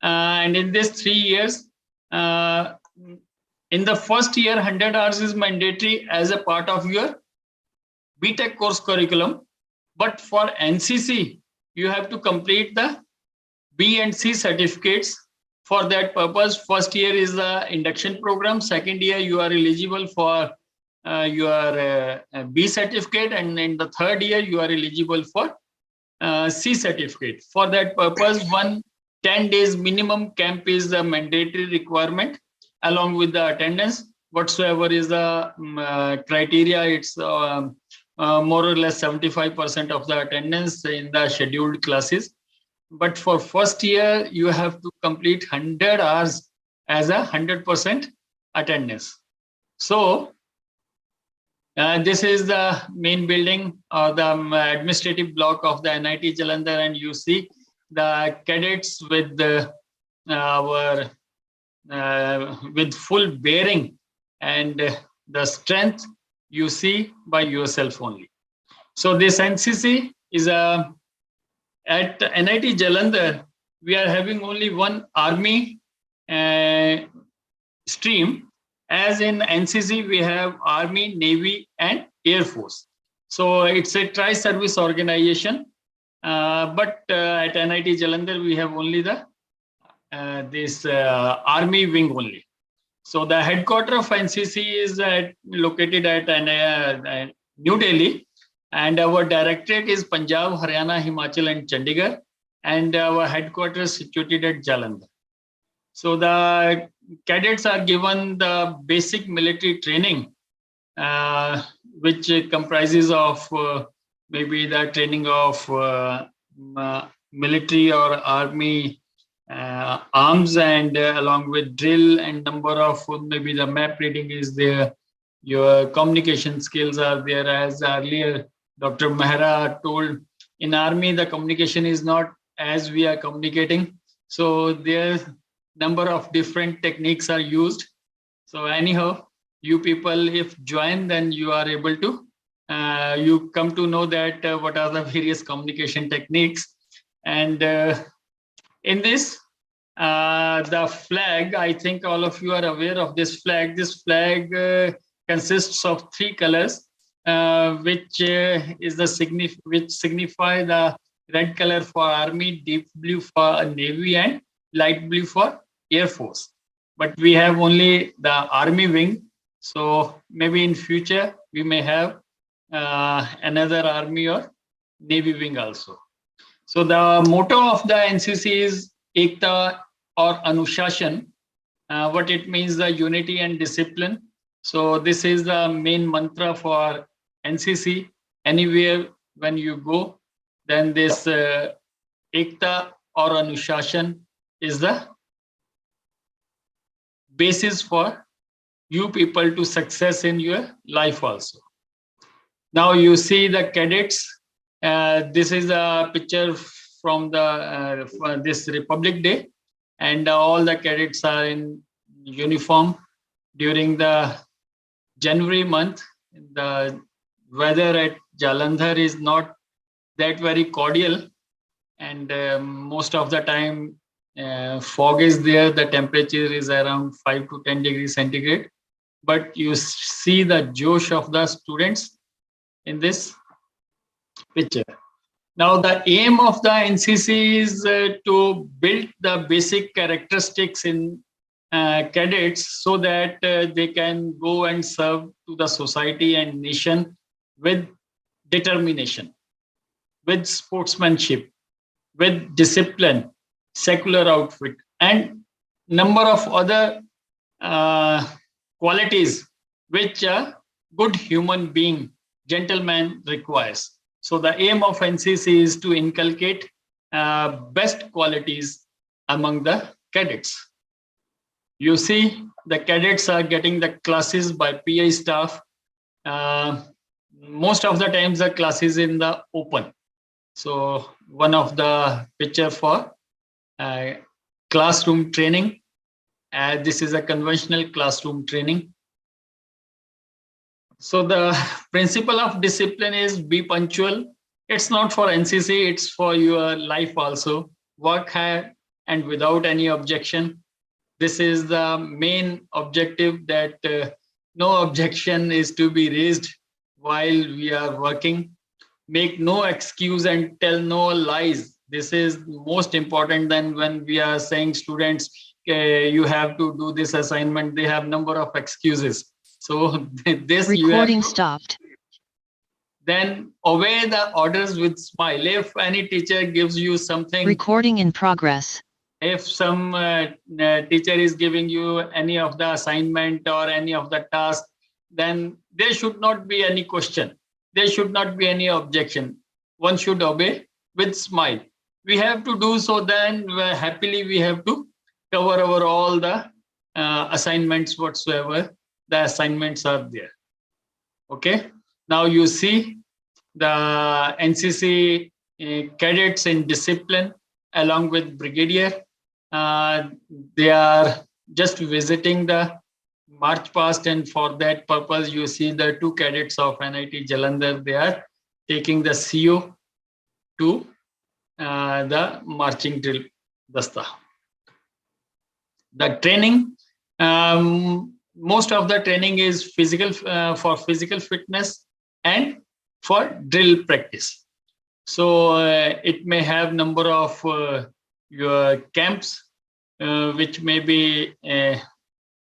G: And in this 3 years, in the first year, 100 hours is mandatory as a part of your BTech course curriculum. But for NCC, you have to complete the B and C certificates. For that purpose, first year is the induction program. Second year, you are eligible for your B certificate. And in the third year, you are eligible for C certificate. For that purpose, 10 days minimum camp is the mandatory requirement, along with the attendance. Whatsoever is the criteria, it's more or less 75% of the attendance in the scheduled classes. But for first year, you have to complete 100 hours as a 100% attendance. So this is the main building or the administrative block of the NIT Jalandhar, and you see the cadets with with full bearing and the strength you see by yourself only. So this NCC is at NIT Jalandhar, we are having only one army stream. As in NCC, we have Army, Navy, and Air Force. So it's a tri-service organization. But at NIT Jalandhar, we have only the this Army wing only. So the headquarters of NCC is located at New Delhi, and our directorate is Punjab, Haryana, Himachal, and Chandigarh, and our headquarters situated at Jalandhar. So the cadets are given the basic military training, which comprises of maybe the training of military or army arms, and along with drill and number of maybe the map reading is there. Your communication skills are there, as earlier Dr. Mehra told. In army, the communication is not as we are communicating. So there's number of different techniques are used. So anyhow, you people, if join, then you are able to, you come to know that what are the various communication techniques. And in this, the flag, I think all of you are aware of this flag. This flag consists of three colors, which is the which signify the red color for army, deep blue for navy, and light blue for air force. But we have only the army wing, so maybe in future we may have another army or navy wing also. So the motto of the NCC is Ekta or Anushashan. What it means, the unity and discipline. So this is the main mantra for NCC. Anywhere when you go, then this Ekta or Anushashan is the basis for you people to success in your life also. Now you see the cadets. This is a picture from the this Republic Day, and all the cadets are in uniform. During the January month, the weather at Jalandhar is not that very cordial, and most of the time fog is there. The temperature is around 5 to 10 degrees centigrade, but you see the josh of the students in this picture. Now the aim of the NCC is to build the basic characteristics in cadets so that they can go and serve to the society and nation with determination, with sportsmanship, with discipline, secular outfit, and number of other qualities which a good human being, gentleman requires. So the aim of NCC is to inculcate best qualities among the cadets. You see, the cadets are getting the classes by PI staff. Most of the times the class is in the open. So one of the picture for classroom training. This is a conventional classroom training. So the principle of discipline is be punctual. It's not for NCC, it's for your life also. Work hard and without any objection. This is the main objective, that no objection is to be raised while we are working. Make no excuse and tell no lies. This is most important than when we are saying students, you have to do this assignment. They have number of excuses. So this
H: recording stopped.
G: Then obey the orders with smile. If any teacher gives you something,
H: Recording in progress.
G: if some teacher is giving you any of the assignment or any of the task, then there should not be any question. There should not be any objection. One should obey with smile. We have to do so, then happily we have to cover over all the assignments whatsoever. The assignments are there. Okay. Now you see the NCC cadets in discipline along with brigadier. They are just visiting the march past, and for that purpose you see the two cadets of NIT Jalandhar. They are taking the CO to the marching drill dasta. The training, most of the training is physical, for physical fitness and for drill practice. So it may have number of your camps, which may be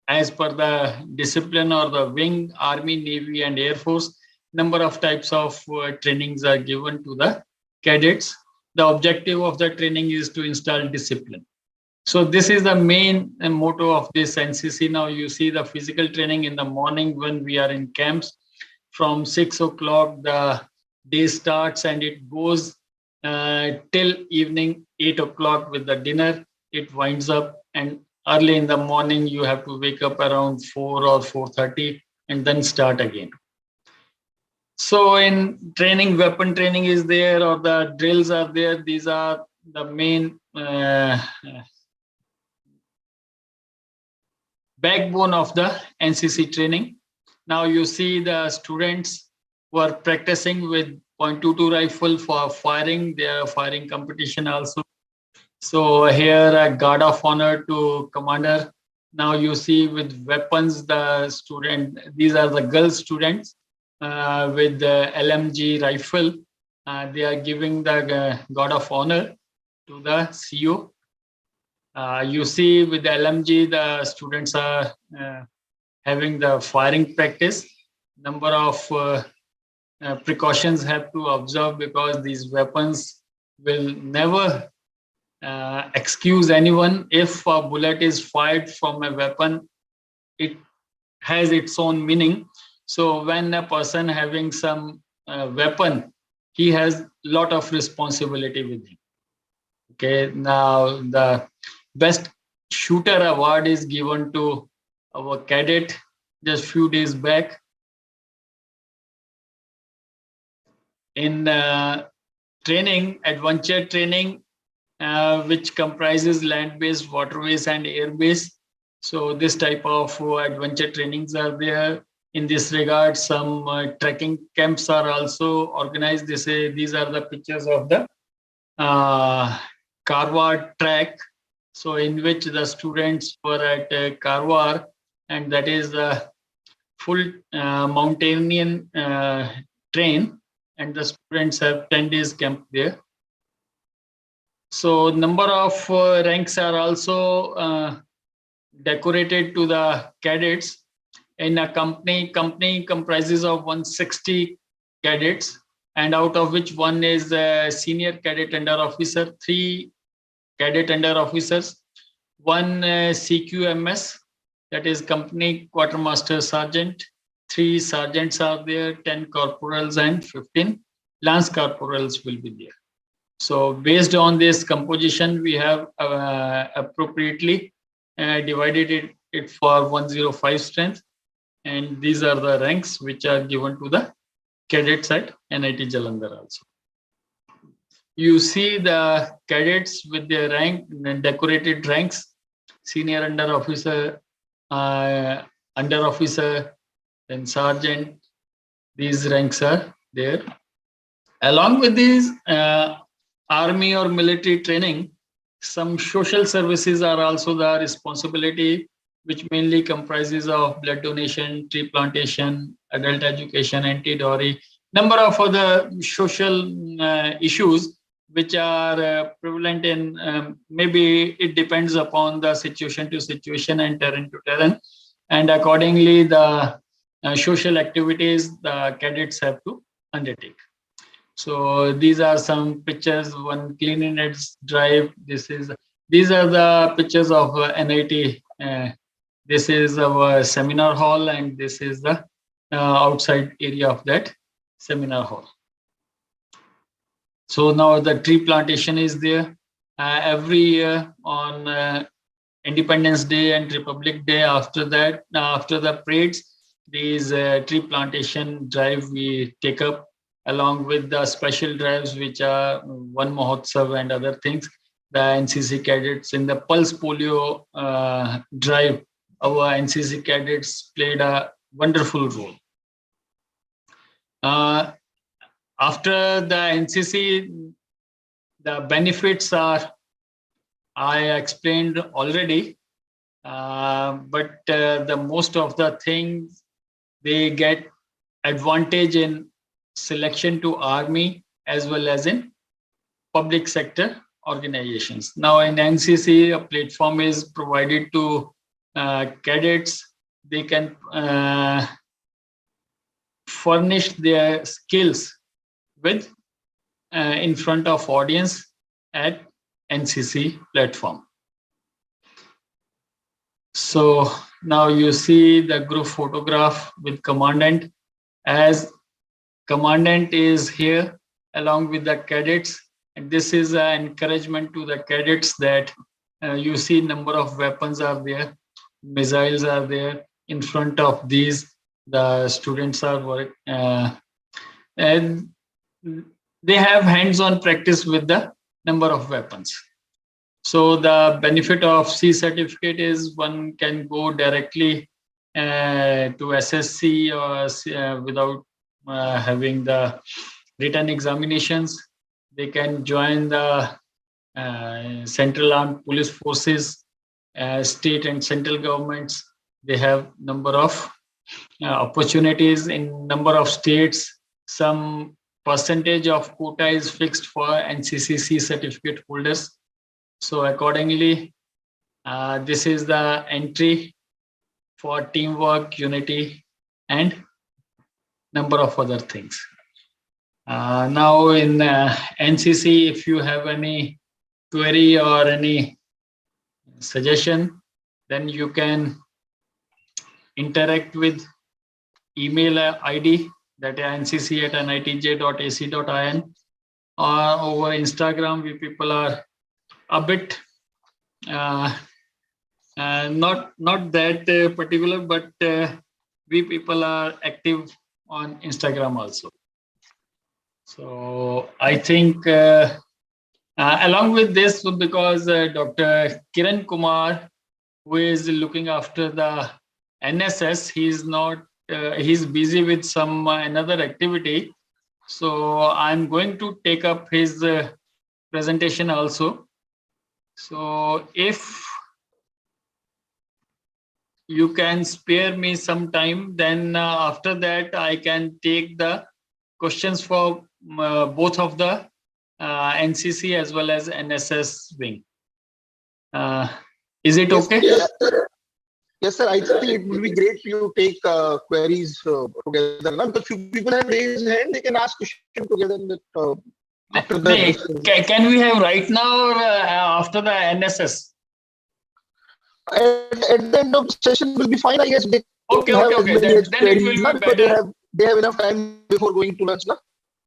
G: as per the discipline or the wing, army, navy, and air force. Number of types of trainings are given to the cadets. The objective of the training is to install discipline. So this is the main motto of this NCC. Now you see the physical training in the morning when we are in camps. From 6 o'clock, the day starts and it goes till evening 8 o'clock with the dinner. It winds up, and early in the morning you have to wake up around 4 or 4:30 and then start again. So in training, weapon training is there, or the drills are there. These are the main backbone of the NCC training. Now you see the students who are practicing with .22 rifle for firing. They are firing competition also. So here a guard of honor to commander. Now you see with weapons the student. These are the girl students with the LMG rifle. They are giving the guard of honor to the CO. You see with the LMG, the students are having the firing practice. Number of precautions have to observe, because these weapons will never excuse anyone. If a bullet is fired from a weapon, it has its own meaning. So when a person having some weapon, he has a lot of responsibility with him. Okay, now the best shooter award is given to our cadet just few days back. In training, adventure training, which comprises land-based, water-based, and air-based. So this type of adventure trainings are there. In this regard, some trekking camps are also organized. These are the pictures of the Karwar track. So in which the students were at Karwar, and that is the full mountainian train, and the students have 10 days camp there. So number of ranks are also decorated to the cadets. In a company comprises of 160 cadets, and out of which one is a senior cadet under officer, 3 cadet under officers, 1 CQMS, that is company quartermaster sergeant, 3 sergeants are there, 10 corporals, and 15 lance corporals will be there. So based on this composition, we have appropriately divided it for 105 strength, and these are the ranks which are given to the cadets at NIT Jalandhar also. You see the cadets with their rank, decorated ranks, senior under officer, then sergeant. These ranks are there. Along with these army or military training, some social services are also the responsibility, which mainly comprises of blood donation, tree plantation, adult education, anti-dowry, number of other social issues which are prevalent in, maybe it depends upon the situation to situation and terrain to terrain, and accordingly the social activities the cadets have to undertake. So these are some pictures. One cleanliness drive. These are the pictures of NIT. This is our seminar hall, and this is the outside area of that seminar hall. So now the tree plantation is there. Every year on Independence Day and Republic Day, after that, after the parades, these tree plantation drive we take up, along with the special drives which are One Mahotsav and other things. The NCC cadets in the Pulse Polio drive, our NCC cadets played a wonderful role. After the NCC, the benefits are, I explained already, but the most of the things, they get advantage in selection to army as well as in public sector organizations. Now in NCC, a platform is provided to cadets. They can furnish their skills with in front of audience at NCC platform. So now you see the group photograph with commandant, as commandant is here along with the cadets, and this is an encouragement to the cadets that you see number of weapons are there, missiles are there in front of these. The students are work, and they have hands-on practice with the number of weapons. So the benefit of C certificate is one can go directly to SSC or without having the written examinations. They can join the Central Armed Police Forces, state and central governments. They have number of opportunities in number of states. Some percentage of quota is fixed for NCCC certificate holders. So accordingly, this is the entry for teamwork, unity, and number of other things. Now in NCC, if you have any query or any suggestion, then you can interact with email ID that is ncc@nitj.ac.in, or over Instagram. We people are a bit not that particular, but we people are active on Instagram also. So I think along with this, because Dr. Kiran Kumar, who is looking after the NSS, he's not he's busy with some another activity. So I'm going to take up his presentation also. So if you can spare me some time, then after that I can take the questions for both of the NCC as well as NSS wing. Is it okay?
A: Yes, sir. I think it would be great for you to take queries together. Now, because few people have raised hand, they can ask questions together. After the
G: can we have right now or after the NSS?
A: At the end of the session will be fine, I guess. They
G: Okay. Then it will be better.
A: They have enough time before going to lunch, na?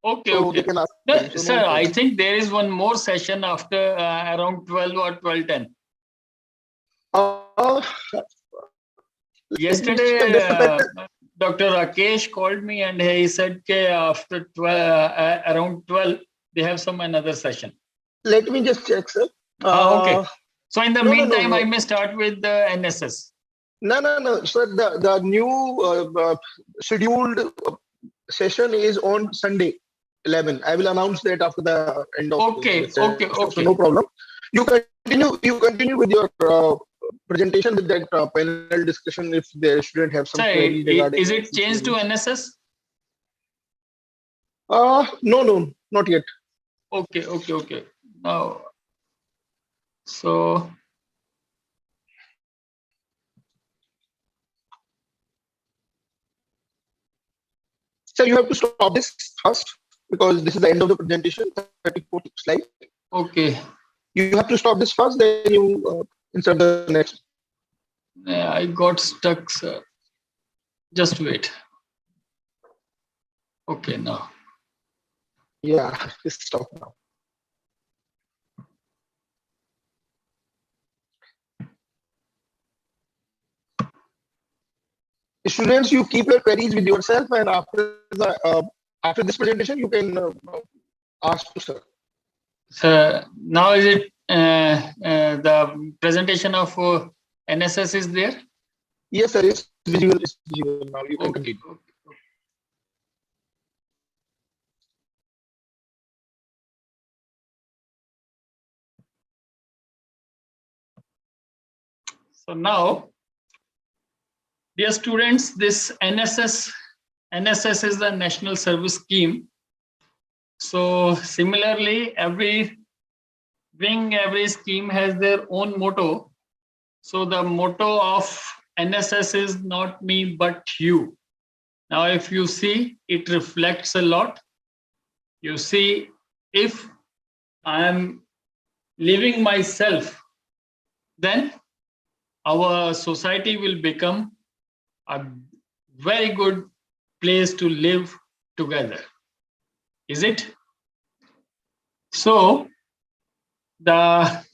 G: Okay.
A: So they can ask questions,
G: Sir, I think there is one more session after around 12 or 12:10. Yesterday, Dr. Rakesh called me and he said after 12, around 12, they have some another session.
A: Let me just check, sir.
G: Okay. So in the meantime, I may start with the NSS.
A: No. Sir, the new scheduled session is on Sunday, 11. I will announce that after the end of
G: Okay.
A: So no problem. You continue with your presentation with that panel discussion if the student have some query regarding.
G: Is it changed to NSS?
A: No, not yet.
G: Okay. Now, so
A: sir, you have to stop this first because this is the end of the presentation. 34 slide.
G: Okay.
A: You have to stop this first, then you insert the next.
G: Yeah, I got stuck, sir. Just wait. Okay, now.
A: Yeah, just stop now. Students, you keep your queries with yourself, and after this presentation, you can ask to sir.
G: So now is it the presentation of NSS is there?
A: Yes, sir. It's visible. Now. You can continue.
G: Okay. So now, dear students, this NSS is the National Service Scheme. So similarly, every wing, every scheme has their own motto. So the motto of NSS is not me, but you. Now, if you see, it reflects a lot. You see, if I am leaving myself, then our society will become a very good place to live together. Is it? So the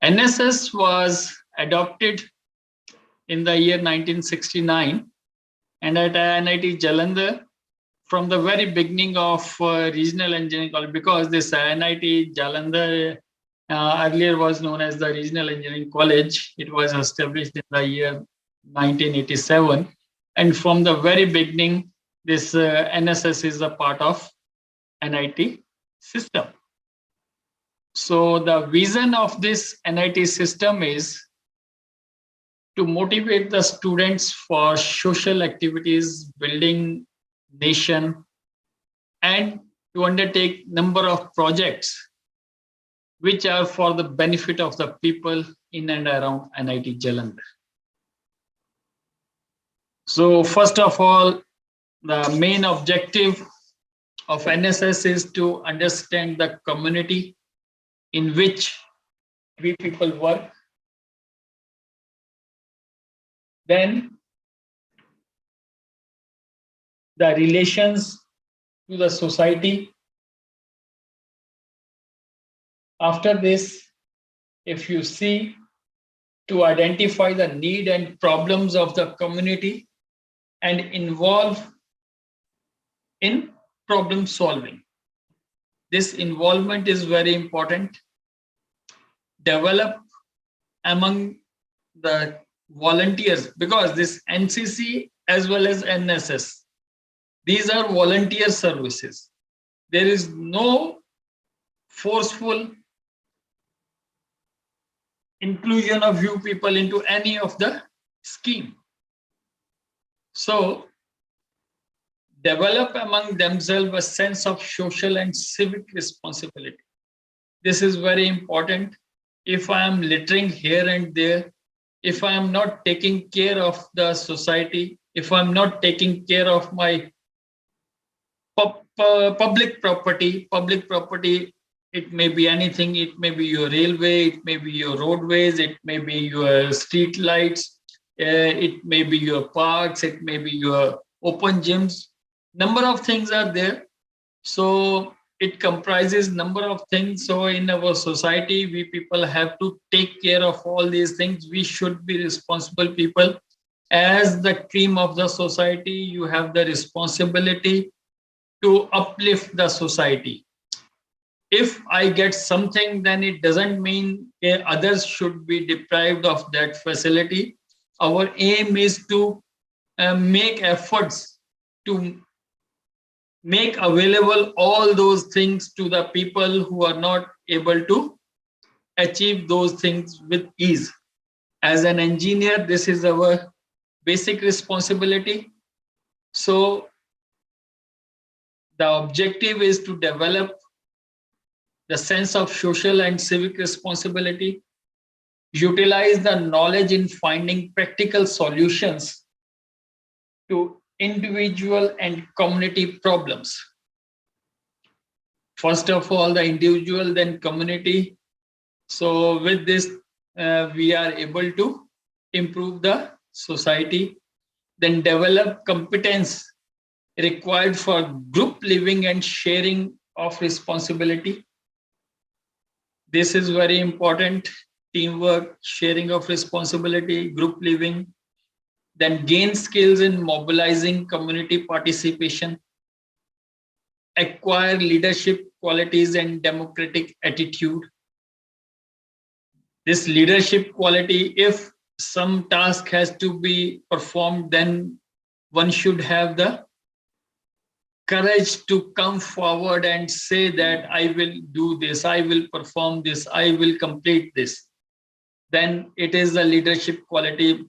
G: NSS was adopted in the year 1969, and at NIT Jalandhar, from the very beginning of regional engineering college, because this NIT Jalandhar earlier was known as the Regional Engineering College. It was established in the year 1987. And from the very beginning, this NSS is a part of NIT system. So the vision of this NIT system is to motivate the students for social activities, building nation, and to undertake number of projects which are for the benefit of the people in and around NIT Jalandhar. So first of all, the main objective of NSS is to understand the community in which we people work. Then the relations to the society. After this, if you see, to identify the need and problems of the community and involve in problem solving. This involvement is very important. Develop among the volunteers, because this NCC as well as NSS, these are volunteer services. There is no forceful inclusion of you people into any of the scheme. So develop among themselves a sense of social and civic responsibility. This is very important. If I am littering here and there, if I am not taking care of the society, if I'm not taking care of my public property, it may be anything. It may be your railway, it may be your roadways, it may be your street lights, it may be your parks, it may be your open gyms. Number of things are there. So it comprises number of things. So in our society, we people have to take care of all these things. We should be responsible people. As the cream of the society, you have the responsibility to uplift the society. If I get something, then it doesn't mean others should be deprived of that facility. Our aim is to make efforts to make available all those things to the people who are not able to achieve those things with ease. As an engineer, this is our basic responsibility. So the objective is to develop the sense of social and civic responsibility, utilize the knowledge in finding practical solutions to individual and community problems. First of all, the individual, then community. So with this, we are able to improve the society, then develop competence required for group living and sharing of responsibility. This is very important. Teamwork, sharing of responsibility, group living. Then gain skills in mobilizing community participation. Acquire leadership qualities and democratic attitude. This leadership quality, if some task has to be performed, then one should have the courage to come forward and say that I will do this, I will perform this, I will complete this. Then it is a leadership quality.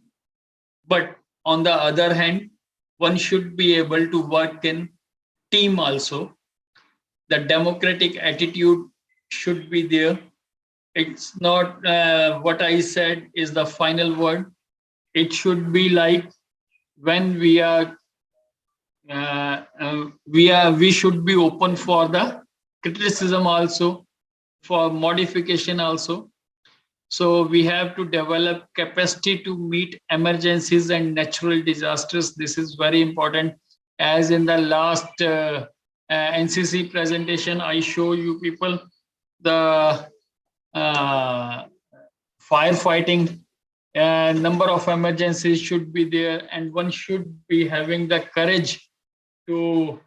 G: But on the other hand, one should be able to work in team also. The democratic attitude should be there. It's not what I said is the final word. It should be like when we should be open for the criticism also, for modification also. So we have to develop capacity to meet emergencies and natural disasters. This is very important. As in the last NCC presentation, I show you people the firefighting. Number of emergencies should be there, and one should be having the courage to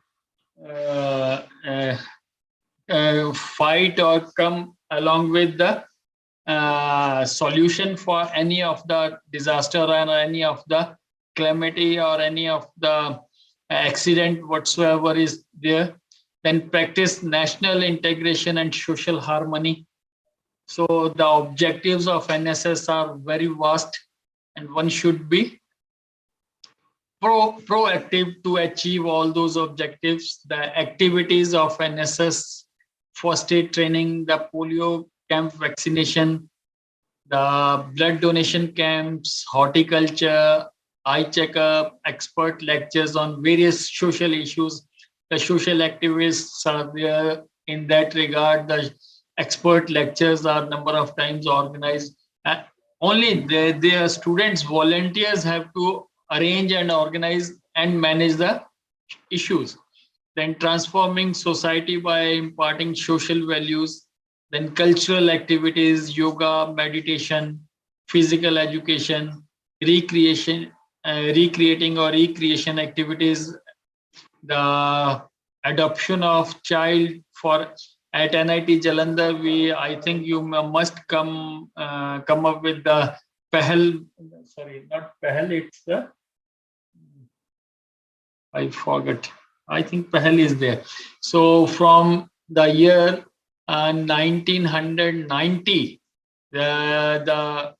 G: fight or come along with the solution for any of the disaster or any of the calamity or any of the accident whatsoever is there. Then practice national integration and social harmony. So the objectives of NSS are very vast, and one should be proactive to achieve all those objectives. The activities of NSS: first aid training, the polio camp vaccination, the blood donation camps, horticulture, eye checkup, expert lectures on various social issues. The social activists are there in that regard. The expert lectures are number of times organized. Only the students, volunteers have to arrange and organize and manage the issues. Then transforming society by imparting social values. Then cultural activities, yoga, meditation, physical education, recreating or recreation activities, the adoption of child for at NIT Jalandhar. I think you must come up with the Pahal. Sorry, not Pahal. It's the, I forgot. I think Pahal is there. So from the year 1990, the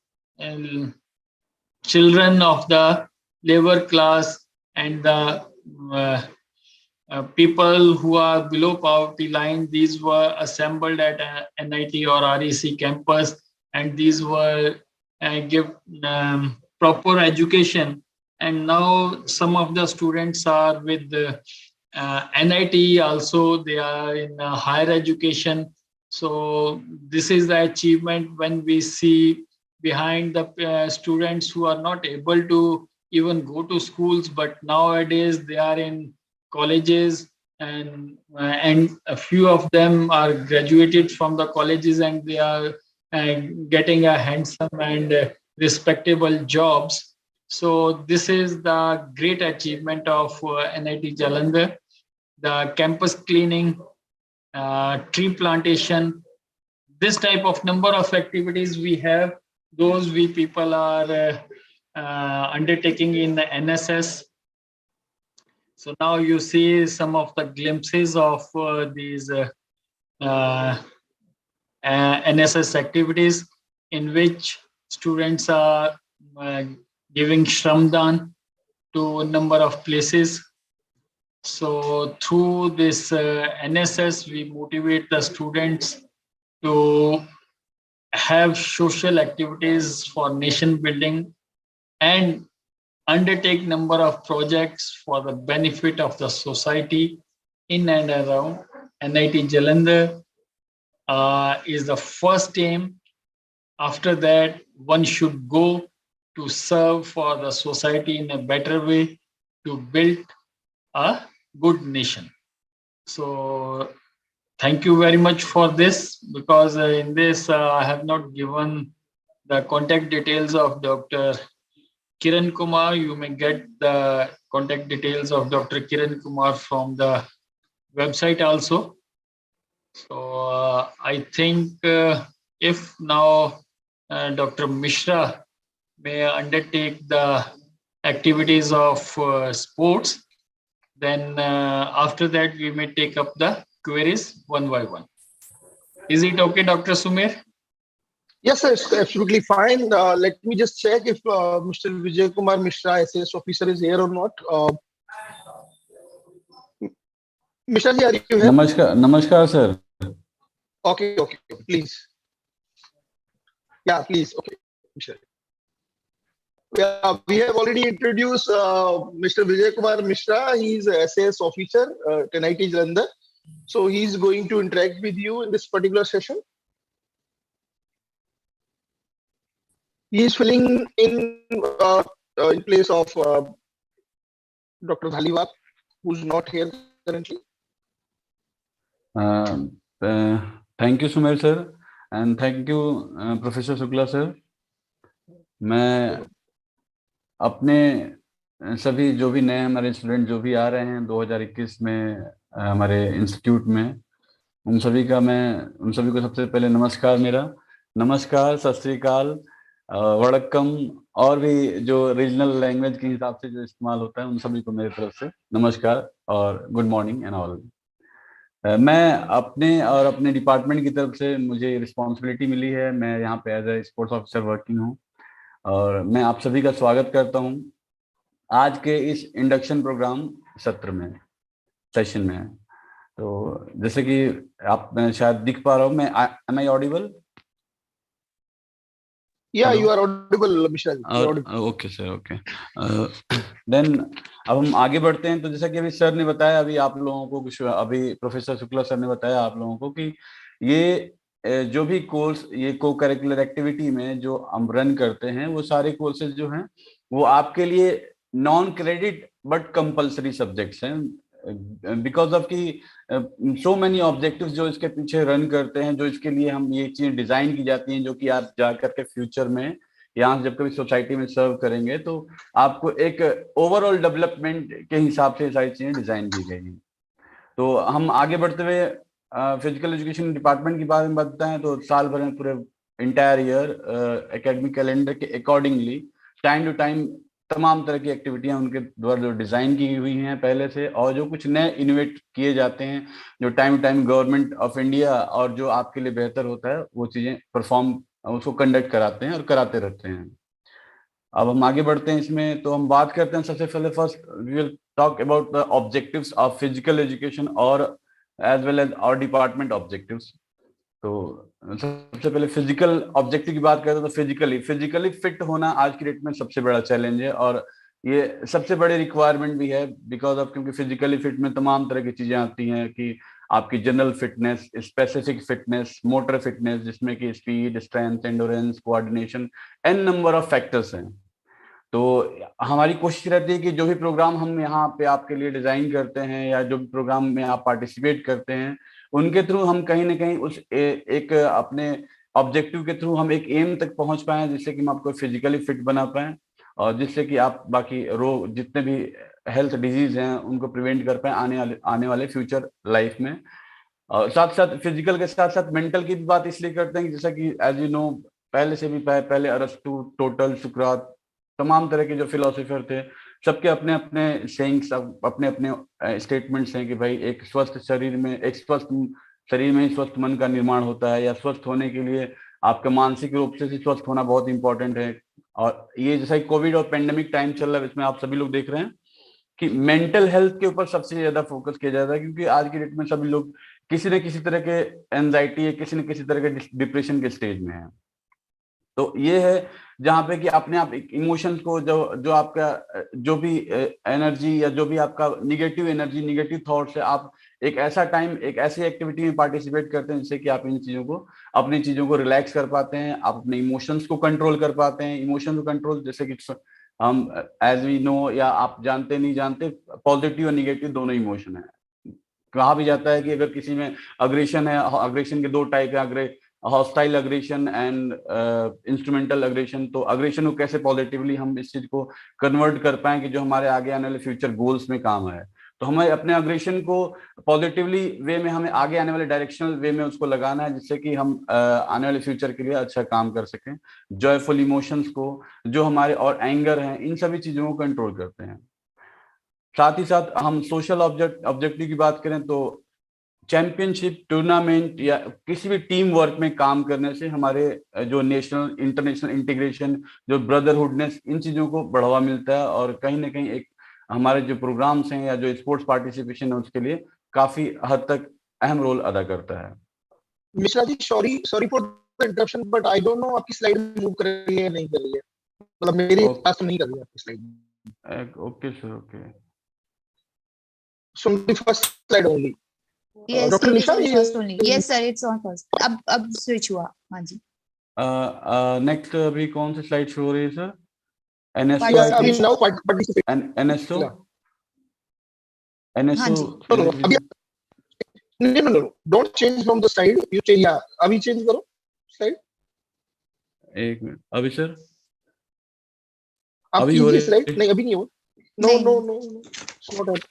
G: children of the labor class and the people who are below poverty line, these were assembled at NIT or REC campus, and these were give proper education. And now some of the students are with the NIT also. They are in higher education. So this is the achievement when we see behind the students who are not able to even go to schools, but nowadays they are in colleges, and a few of them are graduated from the colleges, and they are getting a handsome and respectable jobs. So this is the great achievement of NIT Jalandhar. The campus cleaning, tree plantation, this type of number of activities we have, those we people are undertaking in the NSS. So now you see some of the glimpses of these NSS activities, in which students are giving Shramdan to a number of places. So through this NSS, we motivate the students to have social activities for nation building and undertake number of projects for the benefit of the society in and around. NIT Jalandhar is the first aim. After that, one should go to serve for the society in a better way, to build a good nation. So thank you very much for this, because in this I have not given the contact details of Dr. Kiran Kumar. You may get the contact details of Dr. Kiran Kumar from the website also. So I think if now Dr. Mishra may undertake the activities of sports, then after that we may take up the queries one by one. Is it okay, Dr. Sumer?
A: Yes, sir, it's absolutely fine. Let me just check if Mr. Vijay Kumar Mishra, SAS officer, is here or not. Mishra ji, are you here?
I: Namaskar, sir.
A: Okay, please. Yeah, please. Okay, Mishra. Yeah, we have already introduced Mr. Vijay Kumar Mishra. He is a SAS officer at NIT Jalandhar. So he is going to interact with you in this particular session. He is filling in place of Dr. Dhaliwal, who's not here currently.
I: Thank you, Sumer sir, and thank you, Professor Shukla sir. मैं अपने सभी जो भी नए हमारे student जो भी आ रहे हैं 2021 में हमारे इंस्टीट्यूट में, उन सभी को सबसे पहले नमस्कार, मेरा नमस्कार, सत श्री अकाल, वड़क्कम, और भी जो रीजनल लैंग्वेज के हिसाब से जो इस्तेमाल होता है उन सभी को मेरी तरफ से नमस्कार और गुड मॉर्निंग एंड ऑल। मैं अपने डिपार्टमेंट की तरफ से मुझे रिस्पॉन्सिबिलिटी मिली है, मैं यहाँ पे as a sports officer working हूँ, और मैं आप सभी का स्वागत करता हूँ आज के इस इंडक्शन प्रोग्राम सत्र में, सेशन में। तो जैसे कि आप शायद दिख पा रहा हूँ, मैं am I audible?
A: Yeah, you are audible, Mishra ji.
I: Okay sir, okay. Then अब हम आगे बढ़ते हैं। तो जैसा कि अभी सर ने बताया, अभी आप लोगों को, अभी प्रोफेसर शुक्ला सर ने बताया आप लोगों को कि ये जो भी कोर्स, ये को करिकुलर एक्टिविटी में जो हम रन करते हैं, वो सारे कोर्सेज जो हैं वो आपके लिए non credit but compulsory subjects हैं, बिकॉज ऑफ की सो मेनी ऑब्जेक्टिव्स जो इसके पीछे रन करते हैं, जो इसके लिए हम ये चीजें डिजाइन की जाती हैं, जो कि आप जा करके फ्यूचर में यहाँ जब कभी सोसाइटी में सर्व करेंगे तो आपको एक ओवरऑल डेवलपमेंट के हिसाब से सारी चीजें डिजाइन की गई हैं। तो हम आगे बढ़ते हुए फिजिकल एजुकेशन डिपार्टमेंट के बारे में बताते हैं। तो साल भर में पूरे इंटायर ईयर एकेडमिक कैलेंडर के अकॉर्डिंगली टाइम टू टाइम तमाम तरह की एक्टिविटियां उनके द्वारा जो डिजाइन की हुई हैं पहले से, और जो कुछ नए इनोवेट किए जाते हैं, जो time to time government of India और जो आपके लिए बेहतर होता है, वो चीजें परफॉर्म, उसको कंडक्ट कराते हैं और कराते रहते हैं। अब हम आगे बढ़ते हैं इसमें। तो हम बात करते हैं सबसे पहले, first we will talk about the objectives of physical education और as well as our department objectives. तो सबसे पहले फिजिकल ऑब्जेक्टिव की बात करें तो फिजिकली फिट होना आज की डेट में सबसे बड़ा चैलेंज है, और ये सबसे बड़ी रिक्वायरमेंट भी है, बिकॉज ऑफ क्योंकि फिजिकली फिट में तमाम तरह की चीजें आती हैं कि आपकी general fitness, specific fitness, motor fitness, जिसमें कि speed, strength, endurance, coordination, an number of factors हैं। तो हमारी कोशिश रहती है कि जो भी प्रोग्राम हम यहाँ पे आपके लिए डिजाइन करते हैं या जो भी प्रोग्राम में आप पार्टिसिपेट करते हैं, उनके थ्रू हम कहीं ना कहीं उस एक अपने ऑब्जेक्टिव के थ्रू हम एक एम तक पहुंच पाए, जिससे कि हम आपको फिजिकली फिट बना पाए, और जिससे कि आप बाकी रोग, जितने भी हेल्थ डिजीज हैं, उनको प्रिवेंट कर पाए आने वाले फ्यूचर लाइफ में। और साथ साथ फिजिकल के साथ साथ मेंटल की भी बात इसलिए करते हैं कि जैसा कि एज यू नो, पहले से भी पहले अरस्तु, टोटल, सुकरात, तमाम तरह के जो फिलोसोफर थे, सबके अपने अपने सेइंग्स, अपने अपने स्टेटमेंट्स हैं कि भाई एक स्वस्थ शरीर में ही स्वस्थ मन का निर्माण होता है, या स्वस्थ होने के लिए आपका मानसिक रूप से स्वस्थ होना बहुत इंपॉर्टेंट है। और ये जैसा कोविड और पेंडेमिक टाइम चल रहा है, इसमें आप सभी लोग देख रहे हैं कि मेंटल हेल्थ के ऊपर सबसे ज्यादा फोकस किया जाता है, क्योंकि आज की डेट में सभी लोग किसी न किसी तरह के एंजाइटी या किसी न किसी तरह के डिप्रेशन के स्टेज में है। तो ये है जहाँ पे कि अपने आप इमोशंस को, जो आपका जो भी एनर्जी या जो भी आपका निगेटिव एनर्जी, निगेटिव थॉट्स है, आप एक ऐसा टाइम, एक ऐसी एक्टिविटी में पार्टिसिपेट करते हैं जिससे कि आप अपनी चीजों को रिलैक्स कर पाते हैं, आप अपने इमोशंस को कंट्रोल कर पाते हैं। इमोशन को कंट्रोल, जैसे कि हम एज वी नो, या आप जानते नहीं जानते, पॉजिटिव और निगेटिव दोनों इमोशन है। कहा भी जाता है कि अगर किसी में अग्रेशन है, अग्रेशन के दो टाइप है, hostile aggression and instrumental aggression. तो अग्रेशन को कैसे पॉजिटिवली हम इस चीज को कन्वर्ट कर पाए कि जो हमारे आगे आने वाले फ्यूचर गोल्स में काम है। तो हमें अपने अग्रेशन को पॉजिटिवली वे में, हमें आगे आने वाले डायरेक्शनल वे में उसको लगाना है, जिससे कि हम आने वाले फ्यूचर के लिए अच्छा काम कर सकें। जॉयफुल इमोशंस को, जो हमारे और एंगर हैं, इन सभी चीजों को कंट्रोल करते हैं। साथ ही साथ हम सोशल ऑब्जेक्टिव की बात करें तो चैंपियनशिप, टूर्नामेंट या किसी भी टीम वर्क में काम करने से हमारे जो नेशनल इंटरनेशनल इंटीग्रेशन, जो ब्रदरहुडनेस, इन चीजों को बढ़ावा मिलता है, और कहीं ना कहीं एक हमारे जो प्रोग्राम्स हैं या जो स्पोर्ट्स पार्टिसिपेशन है उसके लिए काफी हद तक अहम रोल अदा करता है।
A: Mishra ji, sorry for the interruption, but I don't know आपकी स्लाइड मूव कर रही है नहीं कर रही है, मतलब मेरे पास तो नहीं कर रही है आपकी slide.
I: Okay sir, okay.
A: So the first slide only.
C: Yes,
A: Dr.
C: it is
A: Nisha,
C: on first only. Yes, sir, it's on first. अब switch हुआ, हाँ जी।
I: नेक्स्ट अभी कौन सी स्लाइड शो हो रही है sir?
A: Yeah,
I: NSO
A: I mean now participate.
I: NSO
A: Yeah.
I: NSO
A: No, अभी no, don't change from the slide. You change, yeah, अभी change करो slide.
I: एक मिनट, अभी सर
A: आप
I: अभी हो
A: कीजिए
I: रही
A: slide.
I: है?
A: नहीं अभी नहीं हो. No,
C: नहीं।
A: no, no, no. It's not happening.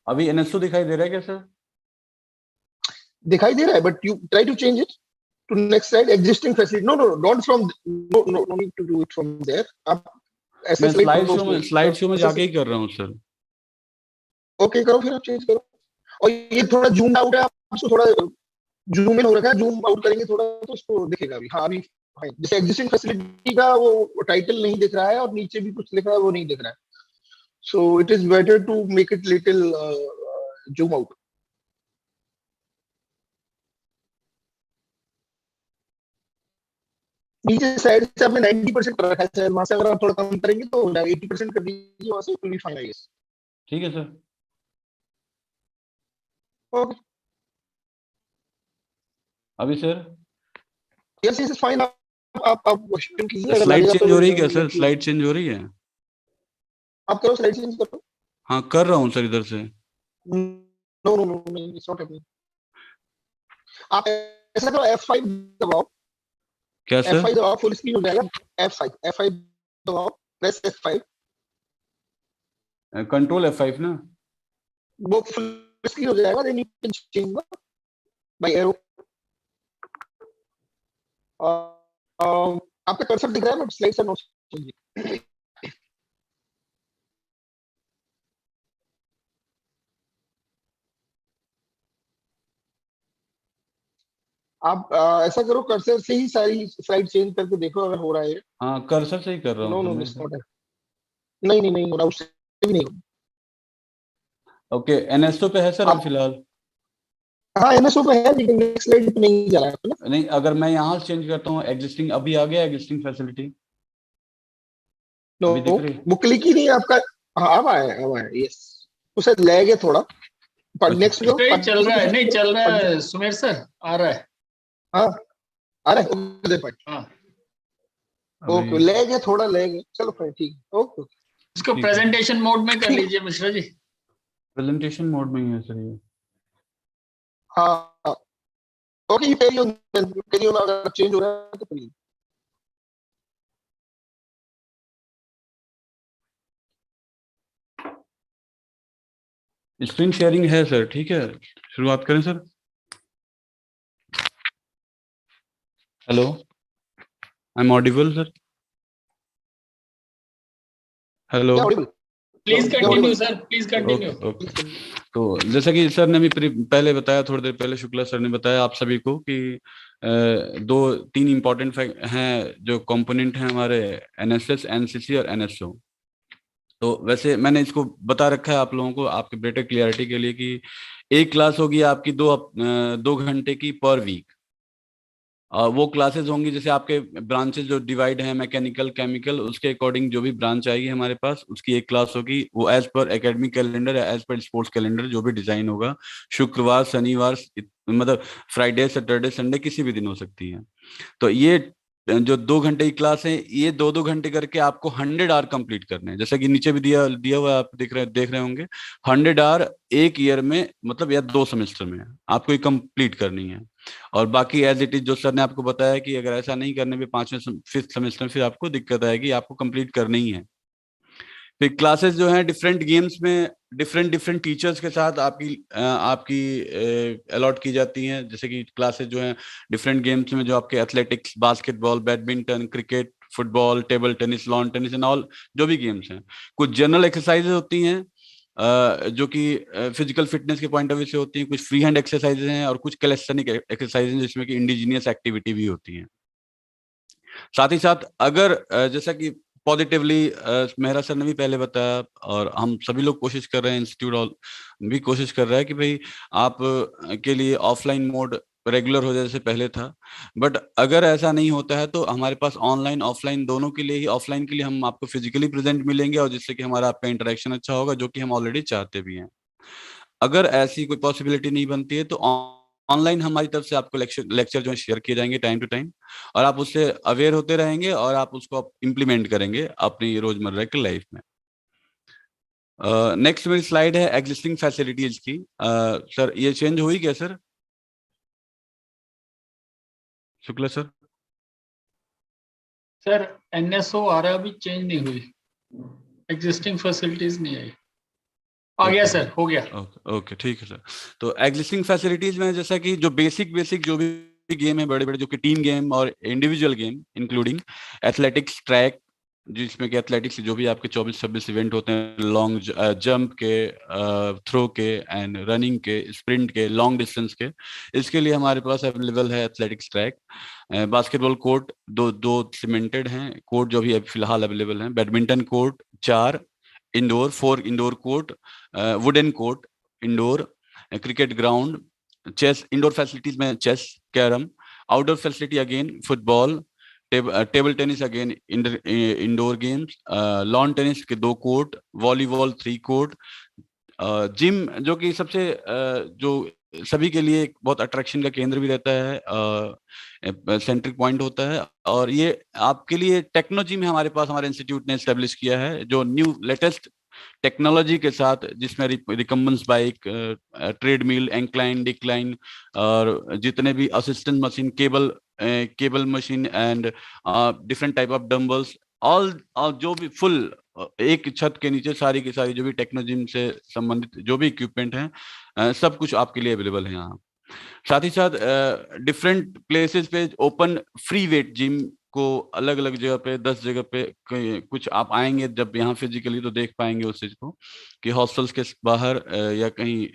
I: अभी NSO दिखाई दे रहा है क्या सर?
A: दिखाई दे रहा है, but you try to change it to next slide. Existing facility. No, don't from, no need to do it from there. आप ऐसे
I: मैं स्लाइड शो में जाके ही कर रहा हूँ सर।
A: ओके करो, फिर आप चेंज करो। और ये थोड़ा जूम आउट है, आपको थोड़ा जूम इन हो रखा है, जूम आउट करेंगे थोड़ा तो उसको दिखेगा अभी। हाँ अभी जैसे एग्जिस्टिंग फैसिलिटी का वो टाइटल नहीं दिख रहा है और नीचे भी कुछ लिख रहा है वो नहीं दिख रहा है, so it is better to make it little zoom out. नीचे साइड से आपने 90% कर रखा है सर, वहां से अगर आप थोड़ा कम करेंगे तो 80% कर दीजिए, वहां से it will be fine I guess.
I: ठीक है सर।
A: ओके
I: अभी सर
A: यस यस फाइन। आप क्वेश्चन कीजिए, अगर
I: स्लाइड
A: लगेगा
I: चेंज
A: तो
I: हो रही है क्या सर? स्लाइड चेंज हो रही है?
A: आप करो, स्लाइड चेंज करो।
I: हाँ कर रहा हूँ सर इधर से।
A: No no no it's not happening. आप ऐसा करो, F5 दबाओ।
I: क्या सर?
A: F5 दबाओ, फुल स्क्रीन हो जाएगा। F5 दबाओ, प्रेस F5।
I: कंट्रोल F5 ना?
A: वो फुल स्क्रीन हो जाएगा, then you can change by arrow. आपका कर्सर दिख रहा है but slides are not changing. आप ऐसा करो, कर्सर से ही सारी स्लाइड चेंज करके देखो अगर हो रहा है।
I: हाँ कर्सर से ही कर रहा हूँ
A: नो
I: सर
A: नो
I: मैं।
A: It's not. नहीं हो रहा, उससे भी नहीं।
I: ओके NSO पे है सर अभी फिलहाल?
A: हाँ NSO पे है लेकिन नेक्स्ट स्लाइड पे नहीं जा रहा है ना।
I: नहीं, अगर मैं यहाँ से चेंज करता हूँ एग्जिस्टिंग, अभी आ गया एग्जिस्टिंग फैसिलिटी?
A: नो
I: अभी दिख रही है?
A: वो क्लिक ही नहीं है आपका। हाँ अब आया यस, उसे लैग है थोड़ा। पर
I: अच्छा,
A: नेक्स्ट जो
G: चल रहा है, नहीं चल रहा है सुमेर सर, आ रहा है।
A: हाँ आ रहा है।
G: हाँ
A: ओके लैग है, थोड़ा लैग है, चलो फिर ठीक है। ओके
G: इसको प्रेजेंटेशन मोड में कर लीजिए मिश्रा जी।
I: प्रेजेंटेशन मोड में ही है सर ये।
A: हाँ ओके यू कैरी ऑन अगर चेंज हो रहा है तो प्लीज।
I: स्क्रीन शेयरिंग है सर, ठीक है शुरुआत करें sir. Hello, I am audible sir? Hello,
G: please continue sir, please continue.
I: Okay. तो जैसा कि सर ने भी पहले बताया, थोड़ी देर पहले शुक्ला सर ने बताया आप सभी को कि दो तीन इंपॉर्टेंट हैं जो कंपोनेंट हैं हमारे NSS, NCC और NSO। तो वैसे मैंने इसको बता रखा है आप लोगों को आपके बेटर क्लियरिटी के लिए कि एक क्लास होगी आपकी 2 घंटे की पर वीक। वो क्लासेस होंगी जैसे आपके ब्रांचेस जो डिवाइड हैं, मैकेनिकल, केमिकल, उसके अकॉर्डिंग जो भी ब्रांच आएगी हमारे पास उसकी एक क्लास होगी। वो एज पर एकेडमिक कैलेंडर या एज पर स्पोर्ट्स कैलेंडर जो भी डिजाइन होगा, शुक्रवार, शनिवार, मतलब फ्राइडे, सैटरडे, संडे किसी भी दिन हो सकती है। तो ये जो 2 घंटे की क्लास है ये 2-2 घंटे करके आपको 100 आवर कंप्लीट करने हैं। जैसे कि नीचे भी दिया हुआ आप देख रहे होंगे 100 आवर एक ईयर में, मतलब या 2 सेमेस्टर में आपको ये कंप्लीट करनी है। और बाकी एज इट इज जो सर ने आपको बताया कि अगर ऐसा नहीं करने में 5वें 5th सेमेस्टर में फिर आपको दिक्कत आएगी, आपको कंप्लीट करनी ही है। फिर क्लासेस जो हैं डिफरेंट गेम्स में डिफरेंट टीचर्स के साथ आपकी अलॉट की जाती हैं। जैसे कि क्लासेस जो हैं डिफरेंट गेम्स में जो आपके athletics, basketball, badminton, cricket, football, table tennis, lawn tennis and all जो भी गेम्स हैं। कुछ जनरल एक्सरसाइजेज होती हैं जो कि फिजिकल फिटनेस के पॉइंट ऑफ व्यू से होती हैं, कुछ फ्री हैंड एक्सरसाइजेज हैं और कुछ कैलेस्थेनिक एक्सरसाइजेज जिसमें कि इंडिजीनियस एक्टिविटी भी होती हैं। साथ ही साथ अगर जैसा कि पॉजिटिवली मेहरा सर ने भी पहले बताया और हम सभी लोग कोशिश कर रहे हैं, इंस्टीट्यूट भी कोशिश कर रहा है कि भाई आप के लिए ऑफलाइन मोड रेगुलर हो जाए जैसे पहले था। बट अगर ऐसा नहीं होता है तो हमारे पास ऑनलाइन ऑफलाइन दोनों के लिए ही, ऑफलाइन के लिए हम आपको फिजिकली प्रेजेंट मिलेंगे और जिससे कि हमारा आपका इंटरेक्शन अच्छा होगा, जो कि हम ऑलरेडी चाहते भी हैं। अगर ऐसी कोई पॉसिबिलिटी नहीं बनती है तो ऑनलाइन हमारी तरफ से आपको लेक्चर जो है शेयर किए जाएंगे टाइम टू टाइम, और आप उससे अवेयर होते रहेंगे और आप उसको इम्प्लीमेंट करेंगे अपनी रोजमर्रा की लाइफ में। नेक्स्ट मेरी स्लाइड है एग्जिस्टिंग फैसिलिटीज की। सर ये चेंज हुई क्या सर? शुक्ला सर।
G: सर एनएसओ आ रहा, अभी चेंज नहीं हुई, एग्जिस्टिंग फैसिलिटीज नहीं आई। आ गया सर, हो गया।
I: ओके ठीक है सर। तो एग्जिस्टिंग फैसिलिटीज में जैसा कि जो बेसिक जो भी गेम है, बड़े बड़े जो कि टीम गेम और individual game including athletics track, जिसमें कि एथलेटिक्स जो भी आपके 24-26 इवेंट होते हैं, लॉन्ग जंप के, थ्रो के एंड रनिंग के, स्प्रिंट के, लॉन्ग डिस्टेंस के, इसके लिए हमारे पास अवेलेबल है एथलेटिक्स ट्रैक। बास्केटबॉल कोर्ट दो सीमेंटेड हैं कोर्ट जो भी फिलहाल अवेलेबल हैं। Badminton court 4 indoor, 4 indoor court, wooden court indoor, cricket ground, chess indoor facilities में chess, carrom, outdoor facility again football, table tennis again indoor games, lawn tennis के 2 court, volleyball 3 court, gym जो कि सबसे जो सभी के लिए एक बहुत अट्रैक्शन का केंद्र भी रहता है, सेंट्रिक पॉइंट होता है, और ये आपके लिए टेक्नो जिम है हमारे पास, हमारे इंस्टीट्यूट ने एस्टेब्लिश किया है जो न्यू लेटेस्ट टेक्नोलॉजी के साथ, जिसमें रिकम्बेंस बाइक, ट्रेडमिल, इंक्लाइन, डिक्लाइन और जितने भी assistant machine, cable machine and different type of dumbbells, all जो भी फुल एक छत के नीचे सारी की सारी जो भी टेक्नोजिम से संबंधित जो भी इक्विपमेंट हैं, सब कुछ आपके लिए अवेलेबल है यहाँ। साथ ही साथ डिफरेंट प्लेसेस पे ओपन फ्री वेट जिम को अलग अलग जगह पे 10 जगह पे कुछ आप आएंगे जब यहाँ फिजिकली तो देख पाएंगे उस चीज को कि हॉस्टल्स के बाहर या कहीं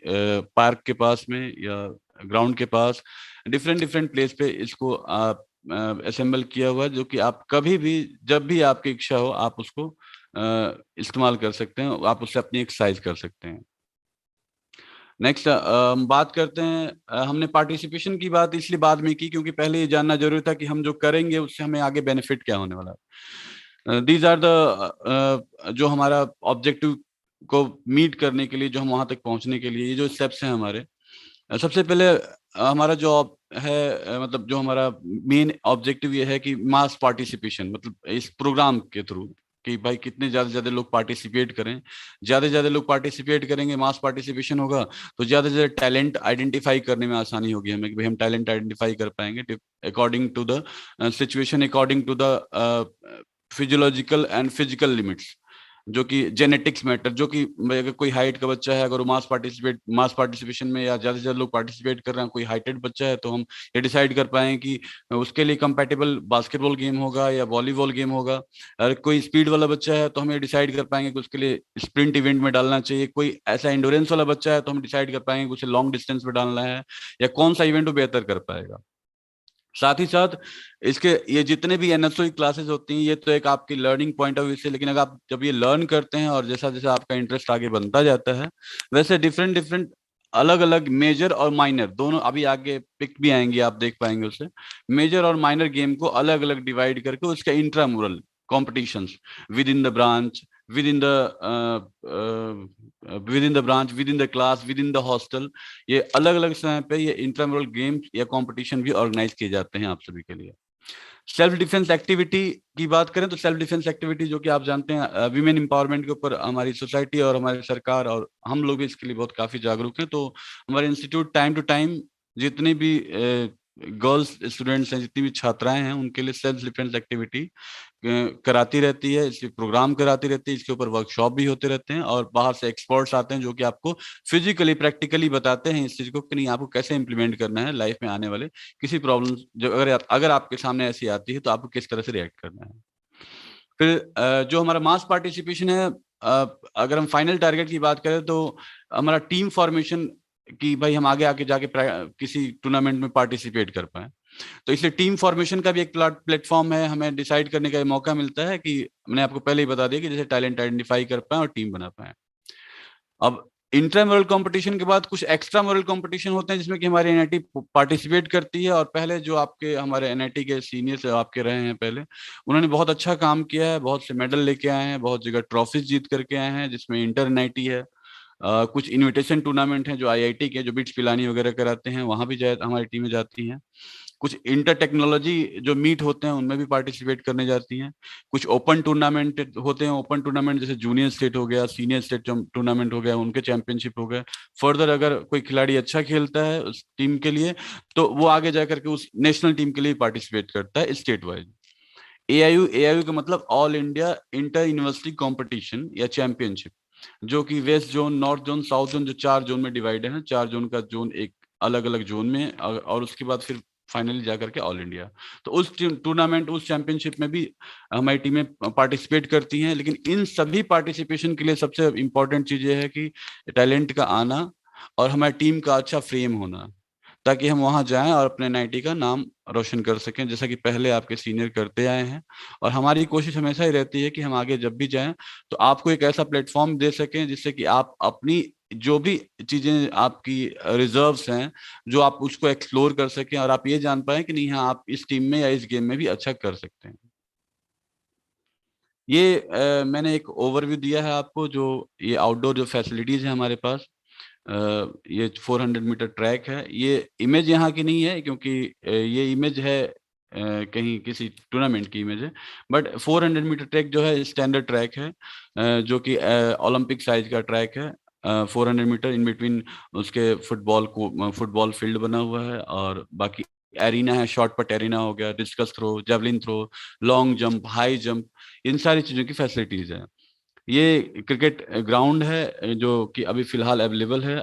I: पार्क के पास में या ग्राउंड के पास डिफरेंट प्लेस पे इसको आप असेंबल किया हुआ है, जो कि आप कभी भी जब भी आपकी इच्छा हो आप उसको इस्तेमाल कर सकते हैं, आप उससे अपनी एक्सरसाइज कर सकते हैं। नेक्स्ट बात करते हैं, हमने पार्टिसिपेशन की बात इसलिए बाद में की क्योंकि पहले ये जानना जरूरी था कि हम जो करेंगे उससे हमें आगे बेनिफिट क्या होने वाला है। दीज आर द जो हमारा ऑब्जेक्टिव को मीट करने के लिए, जो हम वहां तक पहुंचने के लिए ये जो स्टेप्स हैं हमारे, सबसे पहले हमारा जो है मतलब जो हमारा मेन ऑब्जेक्टिव ये है कि मास पार्टिसिपेशन, मतलब इस प्रोग्राम के थ्रू कि भाई कितने ज्यादा से ज्यादा लोग पार्टिसिपेट करें, ज्यादा से ज्यादा लोग पार्टिसिपेट करेंगे, मास पार्टिसिपेशन होगा तो ज्यादा से ज्यादा टैलेंट आइडेंटिफाई करने में आसानी होगी हमें कि भाई हम टैलेंट आइडेंटिफाई कर पाएंगे according to the situation, according to the physiological and physical limits, जो कि जेनेटिक्स मैटर, जो कि अगर कोई हाइट का बच्चा है, अगर वो मास पार्टिसिपेशन में या ज्यादा से ज्यादा लोग पार्टिसिपेट कर रहे हैं, कोई हाइटेड बच्चा है, तो हम ये डिसाइड कर पाए कि उसके लिए कंपैटिबल बास्केटबॉल गेम होगा या वॉलीबॉल गेम होगा। अगर कोई स्पीड वाला बच्चा है तो हम ये डिसाइड कर पाएंगे कि उसके लिए स्प्रिंट इवेंट में डालना चाहिए। कोई ऐसा इंडोरेंस वाला बच्चा है तो हम डिसाइड कर पाएंगे कि उसे लॉन्ग डिस्टेंस में डालना है, या कौन सा इवेंट वो बेहतर कर पाएगा। साथ ही साथ इसके ये जितने भी एनएसओ क्लासेस होती हैं, ये तो एक आपकी लर्निंग पॉइंट ऑफ व्यू से, लेकिन अगर आप जब ये लर्न करते हैं और जैसा जैसा आपका इंटरेस्ट आगे बनता जाता है, वैसे डिफरेंट अलग अलग मेजर और माइनर दोनों, अभी आगे पिक भी आएंगे आप देख पाएंगे उसे, मेजर और माइनर गेम को अलग अलग डिवाइड करके उसके intramural competitions with in the branch, within the branch, within the class, within the hostel, ये अलग अलग समय पे ये इंट्रामुरल गेम्स या कंपटीशन भी ऑर्गेनाइज किए जाते हैं आप सभी के लिए। सेल्फ डिफेंस एक्टिविटी की बात करें तो सेल्फ डिफेंस एक्टिविटी जो कि आप जानते हैं विमेन एम्पावरमेंट के ऊपर हमारी सोसाइटी और हमारी सरकार और हम लोग भी इसके लिए बहुत काफी जागरूक हैं। तो हमारे इंस्टीट्यूट टाइम टू टाइम जितनी भी गर्ल्स स्टूडेंट्स हैं, जितनी भी छात्राएं हैं, उनके लिए सेल्फ डिफेंस एक्टिविटी कराती रहती है, इसके प्रोग्राम कराती रहती है, इसके ऊपर वर्कशॉप भी होते रहते हैं और बाहर से एक्सपर्ट्स आते हैं जो कि आपको फिजिकली प्रैक्टिकली बताते हैं इस चीज को कि नहीं आपको कैसे इंप्लीमेंट करना है लाइफ में आने वाले किसी प्रॉब्लम जो अगर आपके सामने ऐसी आती है तो आपको किस तरह से रिएक्ट करना है। फिर जो हमारा मास पार्टिसिपेशन है, अगर हम फाइनल टारगेट की बात करें तो हमारा टीम फॉर्मेशन कि भाई हम आगे आके जाके किसी टूर्नामेंट में पार्टिसिपेट कर पाए, तो इसलिए टीम फॉर्मेशन का भी एक प्लेटफॉर्म है, हमें डिसाइड करने का मौका मिलता है कि मैंने आपको पहले ही बता दिया कि जैसे टैलेंट आइडेंटिफाई कर पाए और टीम बना पाए। अब इंट्रामुरल कंपटीशन के बाद कुछ एक्स्ट्रा मुरल कंपटीशन होते हैं जिसमें कि हमारी एनआईटी पार्टिसिपेट करती है, और पहले जो आपके हमारे एनआईटी के सीनियर्स आपके रहे हैं पहले, उन्होंने बहुत अच्छा काम किया है, बहुत से मेडल लेके आए हैं, बहुत जगह ट्रॉफीज जीत करके आए हैं, जिसमें इंटर एनआईटी है, कुछ इनविटेशन टूर्नामेंट हैं जो आईआईटी के, जो बिट्स पिलानी वगैरह कराते हैं, वहां भी हमारी टीमें जाती हैं। कुछ इंटर टेक्नोलॉजी जो मीट होते हैं उनमें भी पार्टिसिपेट करने जाती हैं। कुछ ओपन टूर्नामेंट होते हैं, ओपन टूर्नामेंट जैसे जूनियर स्टेट हो गया, सीनियर स्टेट टूर्नामेंट हो गया, उनके चैंपियनशिप हो गए। फर्दर अगर कोई खिलाड़ी अच्छा खेलता है उस टीम के लिए तो वो आगे जाकर के उस नेशनल टीम के लिए पार्टिसिपेट करता है स्टेट वाइज। एआईयू का मतलब all India inter university competition या चैंपियनशिप, जो कि west zone, north zone, south zone, जो 4 जोन में डिवाइड है, 4 जोन का जोन एक अलग अलग जोन में, और उसके बाद फिर फाइनली जाकर के ऑल इंडिया। तो उस टूर्नामेंट, उस चैंपियनशिप में भी हमारी टीमें पार्टिसिपेट करती हैं। लेकिन इन सभी पार्टिसिपेशन के लिए सबसे इंपॉर्टेंट चीज ये है कि टैलेंट का आना और हमारी टीम का अच्छा फ्रेम होना, ताकि हम वहां जाएं और अपने नाइटी का नाम रोशन कर सकें, जैसा कि पहले आपके सीनियर करते आए हैं। और हमारी कोशिश हमेशा ही रहती है कि हम आगे जब भी जाएं तो आपको एक ऐसा प्लेटफॉर्म दे सकें जिससे कि आप अपनी जो भी चीजें आपकी रिजर्व्स हैं, जो आप उसको एक्सप्लोर कर सकें और आप ये जान पाए कि नहीं, हाँ, आप इस टीम में या इस गेम में भी अच्छा कर सकते हैं। ये मैंने एक ओवरव्यू दिया है आपको, जो ये आउटडोर जो फैसिलिटीज है हमारे पास। ये 400 मीटर ट्रैक है। ये इमेज यहाँ की नहीं है, क्योंकि ये इमेज है कहीं किसी टूर्नामेंट की इमेज है। बट 400 मीटर ट्रैक जो है स्टैंडर्ड ट्रैक है, जो कि ओलंपिक साइज का ट्रैक है। 400 मीटर इन बिटवीन उसके फुटबॉल फील्ड बना हुआ है, और बाकी एरिना है, शॉर्ट पट एरिना हो गया, discus throw, javelin throw, long jump, high jump, इन सारी चीजों की फैसिलिटीज है। ये क्रिकेट ग्राउंड है जो कि अभी फिलहाल अवेलेबल है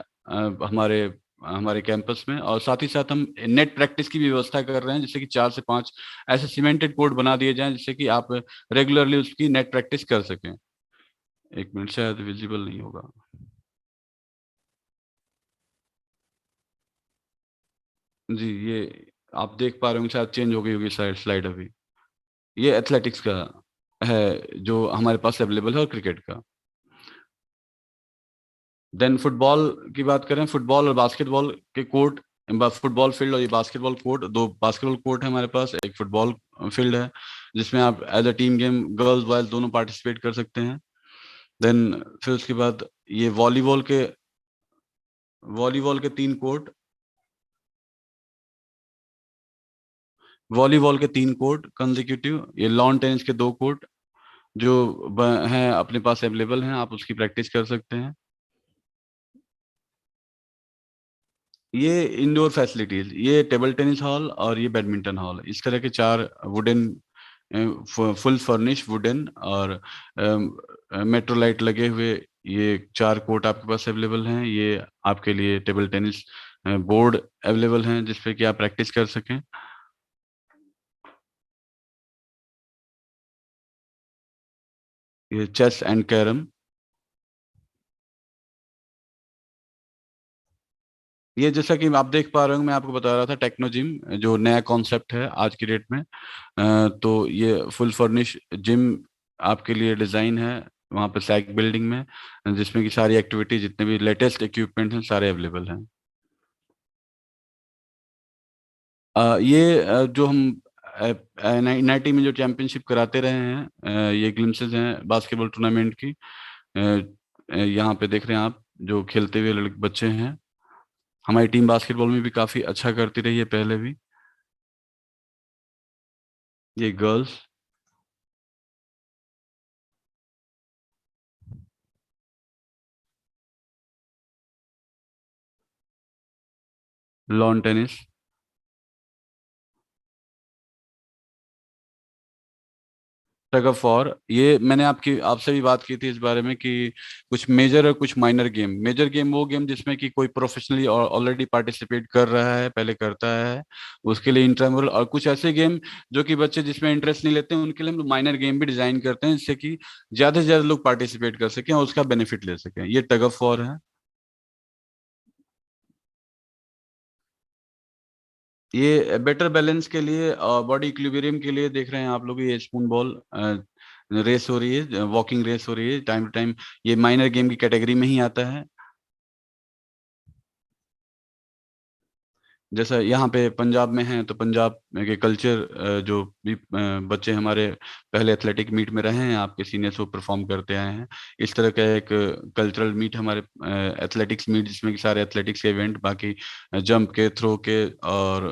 I: हमारे हमारे कैंपस में। और साथ ही साथ हम नेट प्रैक्टिस की भी व्यवस्था कर रहे हैं, जिससे कि 4 से 5 ऐसे सीमेंटेड कोर्ट बना दिए जाएं, जिससे कि आप रेगुलरली उसकी नेट प्रैक्टिस कर सकें। एक मिनट, शायद विजिबल नहीं होगा। जी, ये आप देख पा रहे होंगे, शायद चेंज हो गई होगी स्लाइड अभी। ये एथलेटिक्स का है जो हमारे पास अवेलेबल है, और क्रिकेट का। देन फुटबॉल की बात करें, फुटबॉल और बास्केटबॉल के कोर्ट, फुटबॉल फील्ड और ये बास्केटबॉल कोर्ट, 2 बास्केटबॉल कोर्ट है हमारे पास, एक फुटबॉल फील्ड है, जिसमें आप as a team game girls boys दोनों पार्टिसिपेट कर सकते हैं। देन फिर उसके बाद ये वॉलीबॉल के 3 कोर्ट, वॉलीबॉल के 3 कोर्ट कंसेक्यूटिव, ये लॉन टेनिस के 2 कोर्ट जो हैं अपने पास अवेलेबल हैं, आप उसकी प्रैक्टिस कर सकते हैं। ये इंडोर फैसिलिटीज, ये टेबल टेनिस हॉल और ये बैडमिंटन हॉल, इस तरह के 4 वुडन, फुल फर्निश वुडन और मेट्रो लाइट लगे हुए ये 4 कोर्ट आपके पास अवेलेबल हैं। ये आपके लिए टेबल टेनिस बोर्ड अवेलेबल हैं, जिसपे कि आप प्रैक्टिस कर सकें। ये चेस एंड कैरम, ये जैसा कि आप देख पा रहे हो, मैं आपको बता रहा था टेक्नो जिम जो नया कॉन्सेप्ट है आज की डेट में। तो ये फुल फर्निश जिम आपके लिए डिजाइन है वहाँ पे सैक बिल्डिंग में, जिसमें कि सारी एक्टिविटी, जितने भी लेटेस्ट इक्विपमेंट हैं, सारे अवेलेबल हैं। ये जो हम एनआईटी में जो चैंपियनशिप कराते रहे हैं, ये ग्लिम्सेस हैं बास्केटबॉल टूर्नामेंट की। यहाँ पे देख रहे हैं आप जो खेलते हुए लड़के बच्चे हैं। हमारी टीम बास्केटबॉल में भी काफी अच्छा करती रही है पहले भी। ये girls, lawn tennis, tug of war, ये मैंने आपसे भी बात की थी इस बारे में कि कुछ मेजर और कुछ माइनर गेम। मेजर गेम वो गेम जिसमें कि कोई प्रोफेशनली ऑलरेडी पार्टिसिपेट कर रहा है, पहले करता है, उसके लिए इंट्रामुरल। और कुछ ऐसे गेम जो कि बच्चे जिसमें इंटरेस्ट नहीं लेते हैं, उनके लिए हम माइनर गेम भी डिजाइन करते हैं, जिससे कि ज्यादा से ज्यादा लोग पार्टिसिपेट कर सकें और उसका बेनिफिट ले सकें। ये टग ऑफ वॉर है। ये बेटर बैलेंस के लिए, बॉडी इक्विलिब्रियम के लिए देख रहे हैं आप लोग, ये स्पून बॉल रेस हो रही है, वॉकिंग रेस हो रही है टाइम टू टाइम। ये माइनर गेम की कैटेगरी में ही आता है। जैसा यहाँ पे पंजाब में है तो पंजाब के कल्चर जो भी बच्चे हमारे पहले एथलेटिक मीट में रहे हैं, आपके सीनियर्स वो परफॉर्म करते आए हैं, इस तरह का एक कल्चरल मीट हमारे एथलेटिक्स मीट, जिसमें कि सारे एथलेटिक्स के इवेंट, बाकी जंप के, थ्रो के और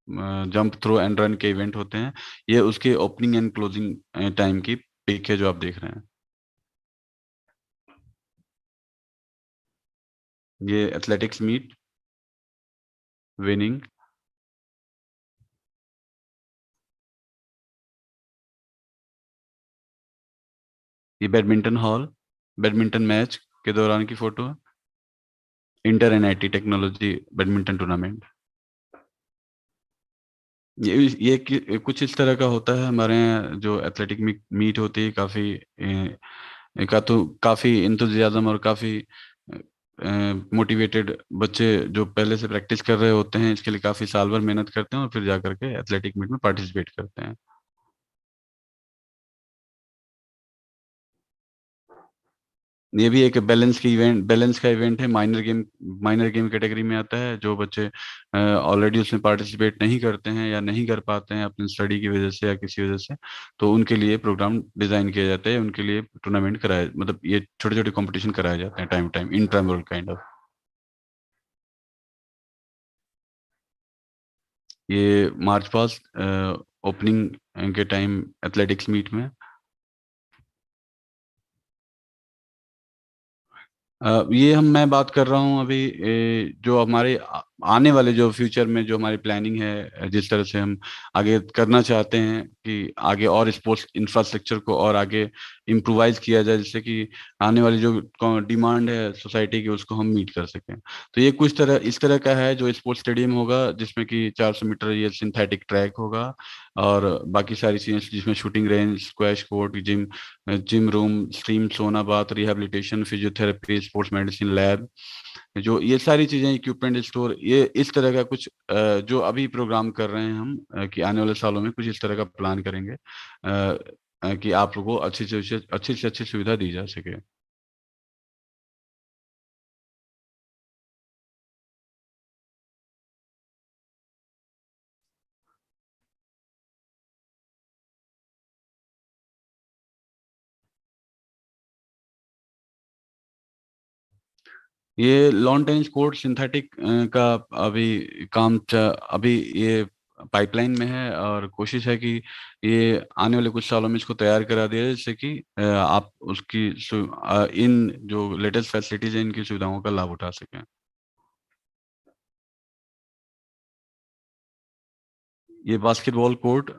I: जंप, थ्रो एंड रन के इवेंट होते हैं। ये उसके ओपनिंग एंड क्लोजिंग टाइम की पिक है जो आप देख रहे हैं। ये एथलेटिक्स मीट विनिंग, ये बैडमिंटन हॉल, बैडमिंटन मैच के दौरान की फोटो है, inter NIT technology badminton tournament. कुछ इस तरह का होता है हमारे यहाँ जो एथलेटिक मीट होती है। काफी इंतजियाज्म और काफी मोटिवेटेड बच्चे जो पहले से प्रैक्टिस कर रहे होते हैं, इसके लिए काफी साल भर मेहनत करते हैं और फिर जाकर के एथलेटिक मीट में पार्टिसिपेट करते हैं। ये भी एक बैलेंस का इवेंट है, माइनर गेम कैटेगरी में आता है। जो बच्चे ऑलरेडी उसमें पार्टिसिपेट नहीं करते हैं या नहीं कर पाते हैं अपनी स्टडी की वजह से या किसी वजह से, तो उनके लिए प्रोग्राम डिजाइन किया जाता है, उनके लिए टूर्नामेंट कराए, मतलब ये छोटे छोटे कंपटीशन कराए जाते हैं time time, intramural kind of. ये मार्च पास्ट ओपनिंग के टाइम एथलेटिक्स मीट में। ये मैं बात कर रहा हूँ अभी जो हमारे आने वाले जो फ्यूचर में जो हमारी प्लानिंग है, जिस तरह से हम आगे करना चाहते हैं कि आगे और स्पोर्ट्स इंफ्रास्ट्रक्चर को और आगे इम्प्रोवाइज किया जाए, जिससे कि आने वाली जो डिमांड है सोसाइटी की उसको हम मीट कर सकें। तो ये कुछ इस तरह का है जो स्पोर्ट्स स्टेडियम होगा, जिसमें कि 400 मीटर ये सिंथेटिक ट्रैक होगा और बाकी सारी चीजें, जिसमें shooting range, squash court, gym room, steam sauna bath, rehabilitation, physiotherapy, sports medicine lab, जो ये सारी चीजें, इक्विपमेंट स्टोर, ये इस तरह का कुछ जो अभी प्रोग्राम कर रहे हैं हम कि आने वाले सालों में कुछ इस तरह का प्लान करेंगे कि आप लोगों को अच्छी से अच्छी सुविधा दी जा सके। ये लॉन टेनिस कोर्ट सिंथेटिक का अभी ये पाइपलाइन में है और कोशिश है कि ये आने वाले कुछ सालों में इसको तैयार करा दिया जाए, जिससे कि आप इन जो लेटेस्ट फैसिलिटीज है इनकी सुविधाओं का लाभ उठा सकें। ये basketball court,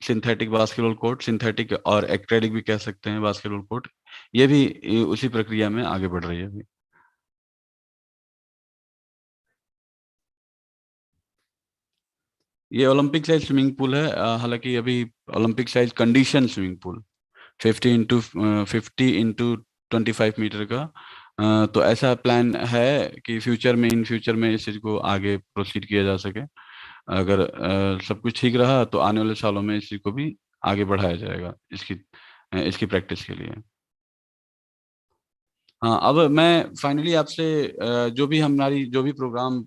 I: synthetic basketball court, synthetic और एक्रेलिक भी कह सकते हैं बास्केटबॉल कोर्ट, ये भी उसी प्रक्रिया में आगे बढ़ रही है अभी। ये ओलंपिक साइज स्विमिंग पूल है, हालांकि अभी Olympic size condition swimming pool 50 into 25 metre का। तो ऐसा प्लान है कि इन फ्यूचर में इस चीज को आगे प्रोसीड किया जा सके। अगर सब कुछ ठीक रहा तो आने वाले सालों में इस चीज को भी आगे बढ़ाया जाएगा इसकी प्रैक्टिस के लिए। हाँ, अब मैं फाइनली आपसे जो भी प्रोग्राम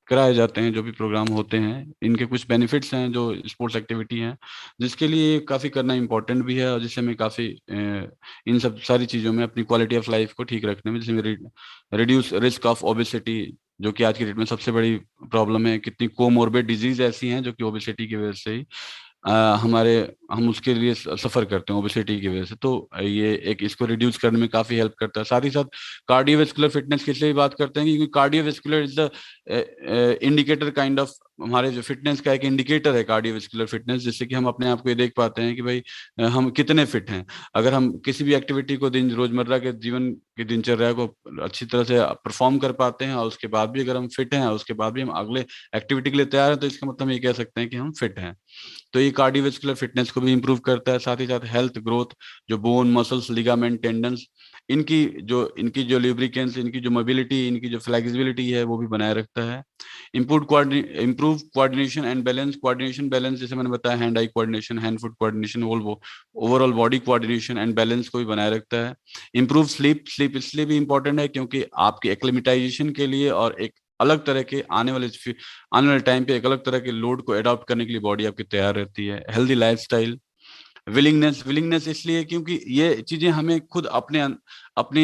I: कराए जाते हैं, जो भी प्रोग्राम होते हैं, इनके कुछ बेनिफिट्स हैं जो स्पोर्ट्स एक्टिविटी हैं, जिसके लिए काफ़ी करना इम्पोर्टेंट भी है और जिससे मैं काफ़ी इन सब सारी चीज़ों में अपनी क्वालिटी ऑफ लाइफ को ठीक रखने में, जैसे रिड्यूस रिस्क ऑफ ओबेसिटी, जो कि आज की डेट में सबसे बड़ी प्रॉब्लम है। कितनी कोमोर्बिड डिजीज ऐसी हैं जो कि ओबेसिटी की वजह से ही हम उसके लिए सफर करते हैं ओबेसिटी की वजह से। तो ये इसको रिड्यूस करने में काफी हेल्प करता है। साथ ही साथ कार्डियोवेस्कुलर फिटनेस की इसलिए बात करते हैं क्योंकि cardiovascular is the indicator kind of, हमारे जो फिटनेस का एक इंडिकेटर है कार्डियोवेस्कुलर फिटनेस, जिससे कि हम अपने आप को ये देख पाते हैं कि भाई हम कितने फिट हैं। अगर हम किसी भी एक्टिविटी को रोजमर्रा के जीवन की दिनचर्या को अच्छी तरह से परफॉर्म कर पाते हैं और उसके बाद भी अगर हम फिट हैं और उसके बाद भी हम अगले एक्टिविटी के लिए तैयार हैं, तो इसका मतलब हम ये कह सकते हैं कि हम फिट हैं। तो ये कार्डियोवेस्कुलर फिटनेस को भी इंप्रूव करता है। साथ ही साथ हेल्थ ग्रोथ, जो बोन, मसल्स, लिगामेंट, टेंडन्स, इनकी जो लुब्रिकेंट्स, इनकी जो मोबिलिटी, इनकी जो फ्लेक्सिबिलिटी है वो भी बनाए रखता है। Improve coordination and balance, coordination balance जैसे मैंने बताया, hand eye coordination, hand foot coordination, overall body coordination and balance को भी बनाए रखता है। इम्प्रूव स्लीप इसलिए भी इंपॉर्टेंट है क्योंकि आपकी एक्लिमेटाइजेशन के लिए और एक अलग तरह के आने वाले टाइम पे एक अलग तरह के लोड को अडॉप्ट करने के लिए बॉडी आपकी तैयार रहती है। हेल्दी लाइफस्टाइल, विलिंगनेस इसलिए क्योंकि ये चीजें हमें खुद अपने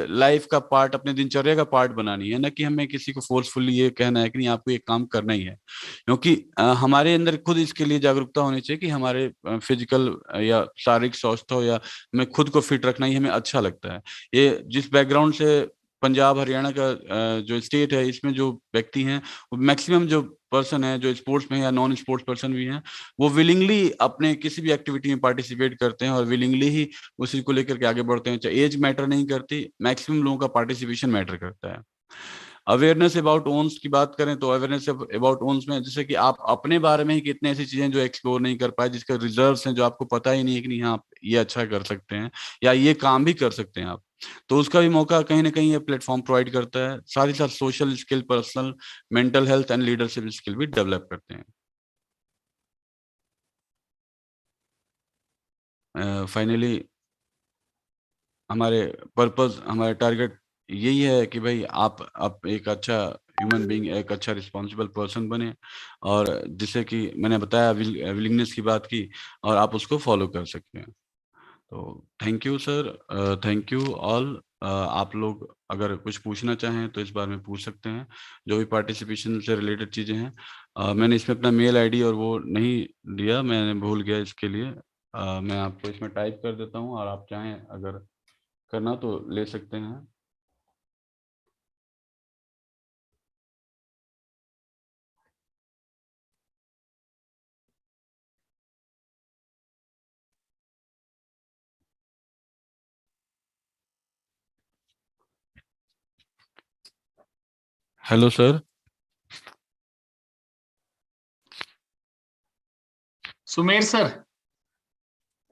I: लाइफ का पार्ट, अपने दिनचर्या का पार्ट बनानी है, ना कि हमें किसी को फोर्सफुली ये कहना है कि नहीं आपको ये काम करना ही है। क्योंकि हमारे अंदर खुद इसके लिए जागरूकता होनी चाहिए कि हमारे फिजिकल या शारीरिक स्वास्थ्य हो या हमें खुद को फिट रखना ही हमें अच्छा लगता है। ये जिस बैकग्राउंड से पंजाब हरियाणा का जो स्टेट है, इसमें जो व्यक्ति हैं, वो मैक्सिमम जो पर्सन है जो स्पोर्ट्स में या नॉन स्पोर्ट्स पर्सन भी हैं, वो विलिंगली अपने किसी भी एक्टिविटी में पार्टिसिपेट करते हैं और विलिंगली ही उसी को लेकर के आगे बढ़ते हैं। चाहे एज मैटर नहीं करती, मैक्सिमम लोगों का पार्टिसिपेशन मैटर करता है। अवेयरनेस अबाउट ओन्स की बात करें तो अवेयरनेस अबाउट ओन्स में जैसे कि आप अपने बारे में ही कितने ऐसी चीजें जो एक्सप्लोर नहीं कर पाए, जिसका रिजर्व्स हैं, जो आपको पता ही नहीं है कि नहीं आप ये अच्छा कर सकते हैं या ये काम भी कर सकते हैं आप, तो उसका भी मौका कहीं ना कहीं ये प्लेटफॉर्म प्रोवाइड करता है। साथ ही साथ social skill, personal, mental health and leadership skill भी डेवलप करते हैं। फाइनली हमारे पर्पस, हमारे टारगेट यही है कि भाई आप एक अच्छा ह्यूमन बीइंग, एक अच्छा रिस्पॉन्सिबल पर्सन बने, और जिससे कि मैंने बताया विलिंगनेस की बात की, और आप उसको फॉलो कर सकते हैं। तो thank you sir, thank you all. आप लोग अगर कुछ पूछना चाहें तो इस बारे में पूछ सकते हैं, जो भी पार्टिसिपेशन से रिलेटेड चीज़ें हैं। मैंने इसमें अपना मेल आईडी और वो नहीं दिया, मैंने भूल गया, इसके लिए मैं आपको इसमें टाइप कर देता हूँ, और आप चाहें अगर करना तो ले सकते हैं। Hello sir.
G: Sumer sir.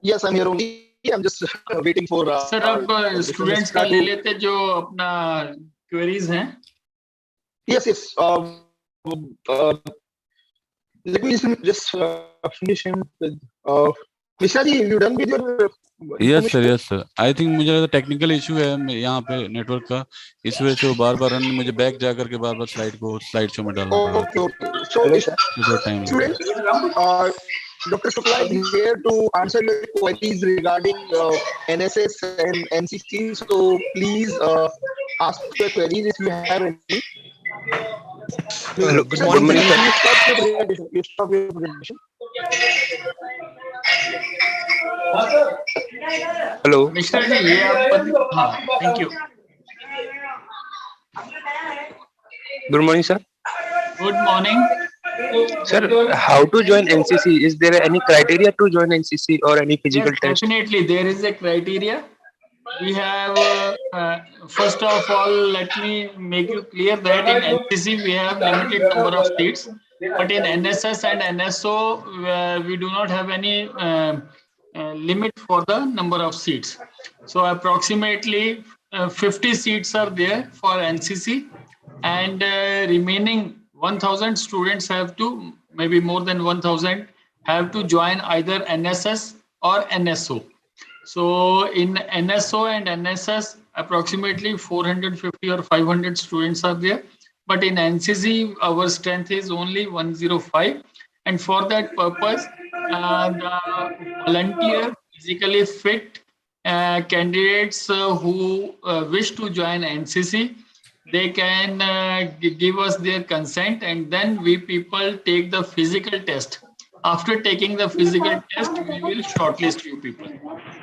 A: Yes, I'm here only. I'm just waiting for.
G: Sir अब स्टूडेंट्स का ले लेते जो अपना क्वेरीज हैं।
A: Yes, yes. Let me just finish him with. Mishra ji, you done with your?
I: Yes sir. I think मुझे लगा technical issue है यहाँ पे नेटवर्क का, इस वजह से वो बार बार मुझे बैक जा करके बार बार स्लाइड शो में डालना पड़ रहा था।
A: Okay. So,
I: time
A: students, Dr. Shukla is here to answer your queries regarding NSS and NCC. So please ask your queries if you have any.
J: Hello, good morning, sir.
A: You stop your presentation. You stop your presentation.
J: Hello.
G: Mishra ji ये आप हाँ thank you.
J: Good morning, sir.
G: Good morning.
J: Sir, how to join NCC? Is there any criteria to join NCC or any physical
G: Yes,
J: test?
G: definitely there is a criteria. We have first of all, let me make you clear that in NCC we have limited number of seats, but in NSS and NSO we do not have any limit for the number of seats. So approximately 50 seats are there for NCC, and remaining 1000 students have to, maybe more than 1000 have to join either NSS or NSO. So in NSO and NSS, approximately 450 or 500 students are there. But in NCC, our strength is only 105. And for that purpose, the volunteer, physically fit candidates who wish to join NCC, they can give us their consent, and then we people take the physical test. After taking the physical test, we will shortlist you people.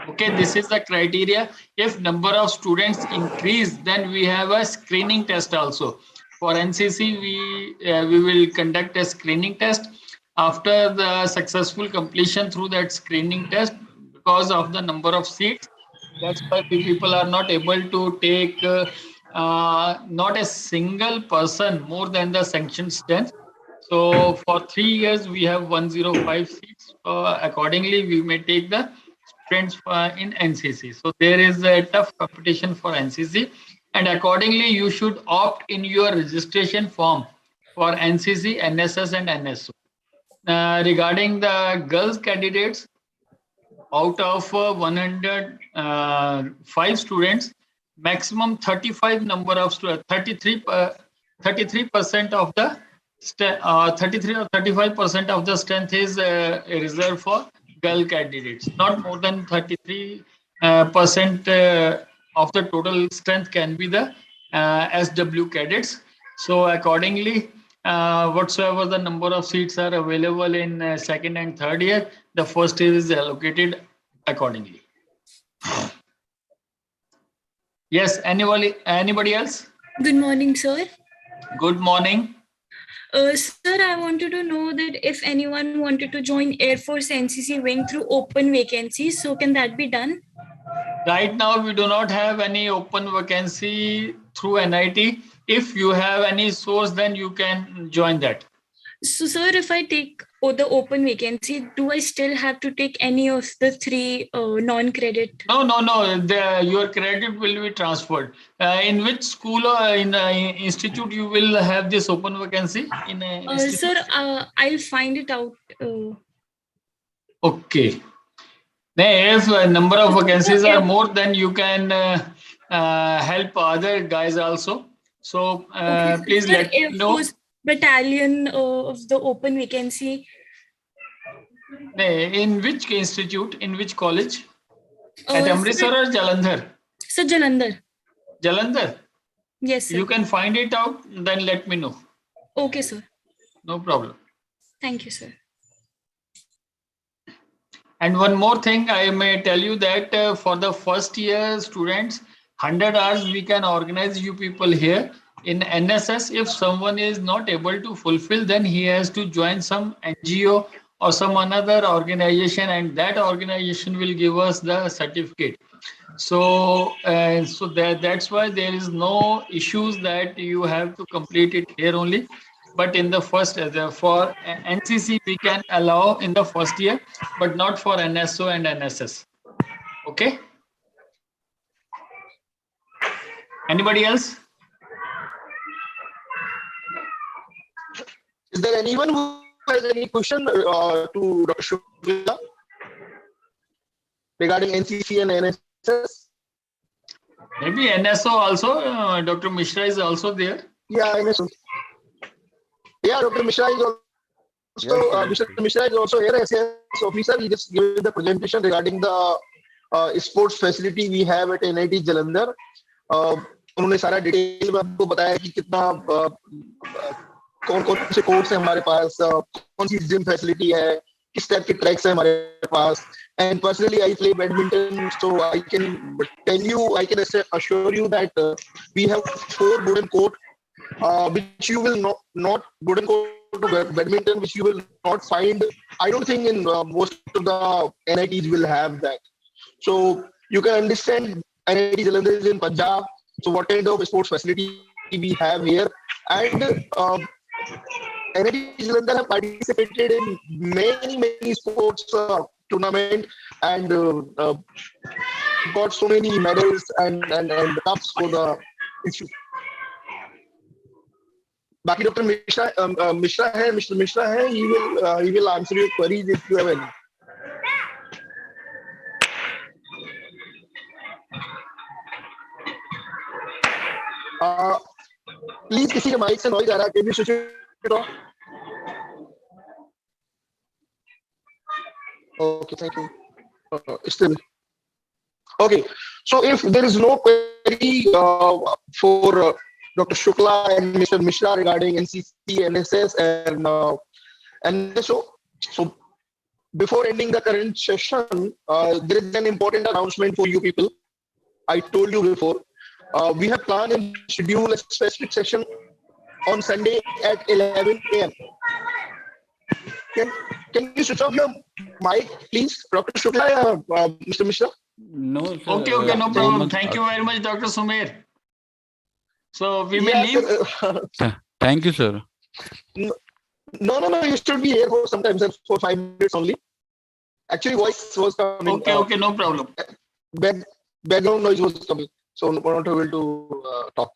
G: Okay, this is the criteria. If number of students increase, then we have a screening test also. For NCC, we will conduct a screening test. After the successful completion through that screening test, because of the number of seats, that's why we people are not able to take not a single person more than the sanctioned strength. So for 3 years, we have 105 seats. Accordingly, we may take the students in NCC. So there is a tough competition for NCC, and accordingly, you should opt in your registration form for NCC, NSS, and NSO. Regarding the girls candidates, out of 105 students, maximum 35 number of students, 33% of the 33 or 35% of the strength is reserved for girl candidates. Not more than 33% of the total strength can be the SW cadets. So accordingly, whatsoever the number of seats are available in second and third year, the first year is allocated accordingly. Yes, anybody else?
K: Good morning, sir.
G: Good morning.
K: Sir, I wanted to know that if anyone wanted to join Air Force NCC wing through open vacancies, so can that be done?
G: Right now, we do not have any open vacancy through NIT. If you have any source, then you can join that.
K: So, sir, if I take the open vacancy, do I still have to take any of the three non-credit?
G: No. Your credit will be transferred. In which school or in institute you will have this open vacancy?
K: Sir, I'll find it out.
G: Okay. If a number of vacancies are more, then you can help other guys also. So please let me know.
K: Battalion of the open vacancy.
G: In which institute? In which college? At Amritsar or Jalandhar?
K: Sir, Jalandhar.
G: Jalandhar?
K: Yes, sir.
G: You can find it out, then let me know.
K: Okay, sir.
G: No problem.
K: Thank you, sir.
G: And one more thing, I may tell you that for the first year students, 100 hours we can organize you people here. In NSS, if someone is not able to fulfill, then he has to join some NGO or some another organization, and that organization will give us the certificate. So that's why there is no issues that you have to complete it here only. But in the first, for NCC, we can allow in the first year, but not for NSO and NSS. Okay. Anybody else?
A: Is there anyone who has any question to Dr. Shukla regarding NCC and NSS?
G: Maybe NSO also. Dr. Mishra is also there.
A: Yeah, NSO. Yeah, Dr. Mishra is also. Mr. Mishra is also here. SAS officer. He just gave the presentation regarding the sports facility we have at NIT Jalandhar. उन्होंने सारा detail में आपको बताया कि कितना कौन से courts हैं हमारे पास, कौन सी जिम फैसिलिटी है, किस टाइप के ट्रैक्स हैं हमारे पास. And personally, I play badminton, so I can tell you, I can assure you that we have 4 wooden court, which you will not wooden court to badminton, which you will not find. I don't think in most of the NITs will have that. So you can understand NIT Jalandhar is in Punjab. So what kind of sports facility we have here, and NIT Jalandhar have participated in many sports tournament and got so many medals and cups for the institute. बाकी doctor Mishra है, mister Mishra है, he will answer your queries if you have any. Please किसी के mic से noise आ रहा है, can you switch it off? Okay, thank you. Still okay. So if there is no query for Dr. Shukla and Mr. Mishra regarding NCC, NSS, and NSO, so before ending the current session, there is an important announcement for you people. I told you before. We have planned and scheduled a specific session on Sunday at 11 a.m. Can you switch off your mic, please, Dr. Shukla, Mr. Mishra?
I: No, sir.
G: Okay, no problem. Thank you very much, Dr. Sumer. So we may leave.
I: Thank you, sir.
A: No, you should be here for sometimes, for 5 minutes only. Actually, voice was coming.
G: Okay, no problem.
A: Background noise was coming, so not able to talk.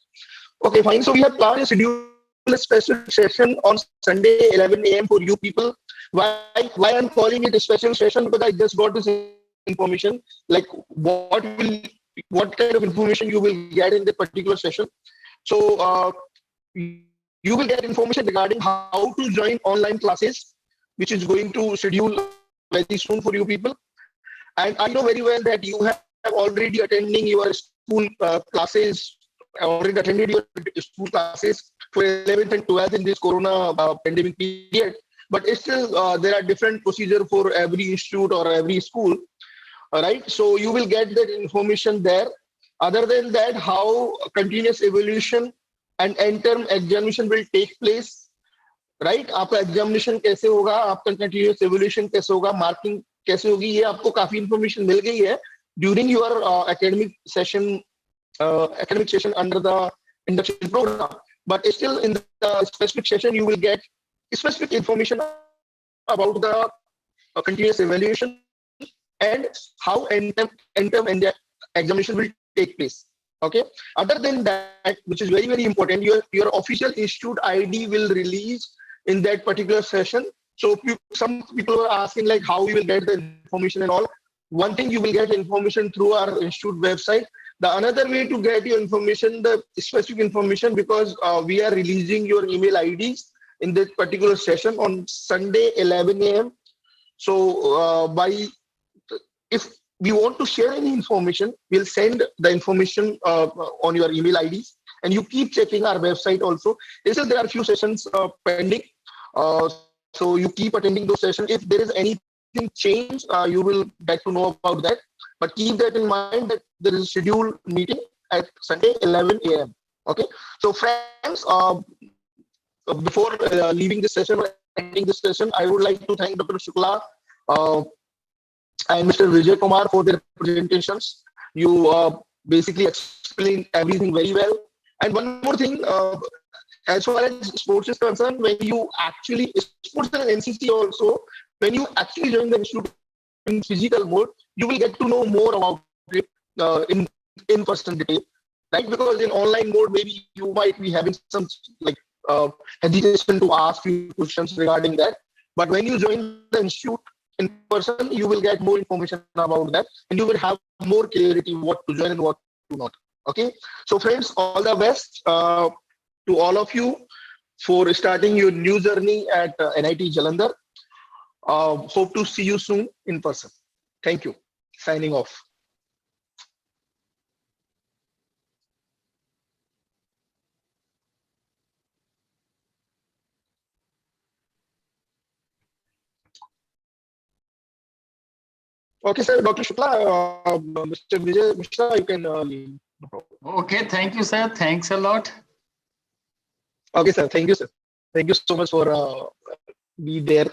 A: Okay, fine. So we have planned a schedule a special session on Sunday 11 a.m. for you people. Why I'm calling it a special session? Because I just got this information, like what kind of information you will get in the particular session. So you will get information regarding how to join online classes, which is going to schedule very soon for you people. And I know very well that you have already attending your school classes, already attended your school classes for 11th and 12th in this Corona pandemic period. But still, there are different procedure for every institute or every school. All right. So you will get that information there. Other than that, how continuous evaluation and end-term examination will take place, right? आपका examination कैसे होगा, आपका continuous evolution कैसे होगा, marking कैसे होगी, ये आपको काफी इंफॉर्मेशन मिल गई है during your academic session under the induction program. But still in the specific session, you will get specific information about the continuous evaluation and how end-term examination will take place. Okay. Other than that, which is very, very important, your official institute ID will release in that particular session. So some people were asking like how we will get the information and all. One thing, you will get information through our institute website. The another way to get your information, the specific information, because we are releasing your email IDs in that particular session on Sunday 11 a.m. So if we want to share any information, we'll send the information on your email IDs, and you keep checking our website also. Still, there are a few sessions pending, so you keep attending those sessions. If there is anything change, you will get to know about that. But keep that in mind that there is a scheduled meeting at Sunday 11 a.m. Okay. So friends, before leaving this session or ending this session, I would like to thank Dr. Shukla and Mr. Vijay Kumar for their presentations. You basically explained everything very well. And one more thing, as far as sports is concerned, when you actually, sports and NCC also, when you actually join the institute in physical mode, you will get to know more about it in person detail, right? Because in online mode, maybe you might be having some like hesitation to ask few questions regarding that. But when you join the institute in person, you will get more information about that, and you will have more clarity what to join and what to not. Okay. So friends, all the best to all of you for starting your new journey at NIT Jalandhar. Hope to see you soon in person. Thank you. Signing off. Okay, sir. Dr. Shukla, Mr. Vijay Mishra, you can leave.
G: Okay, thank you, sir. Thanks a lot.
A: Okay, sir. Thank you, sir. Thank you so much for be there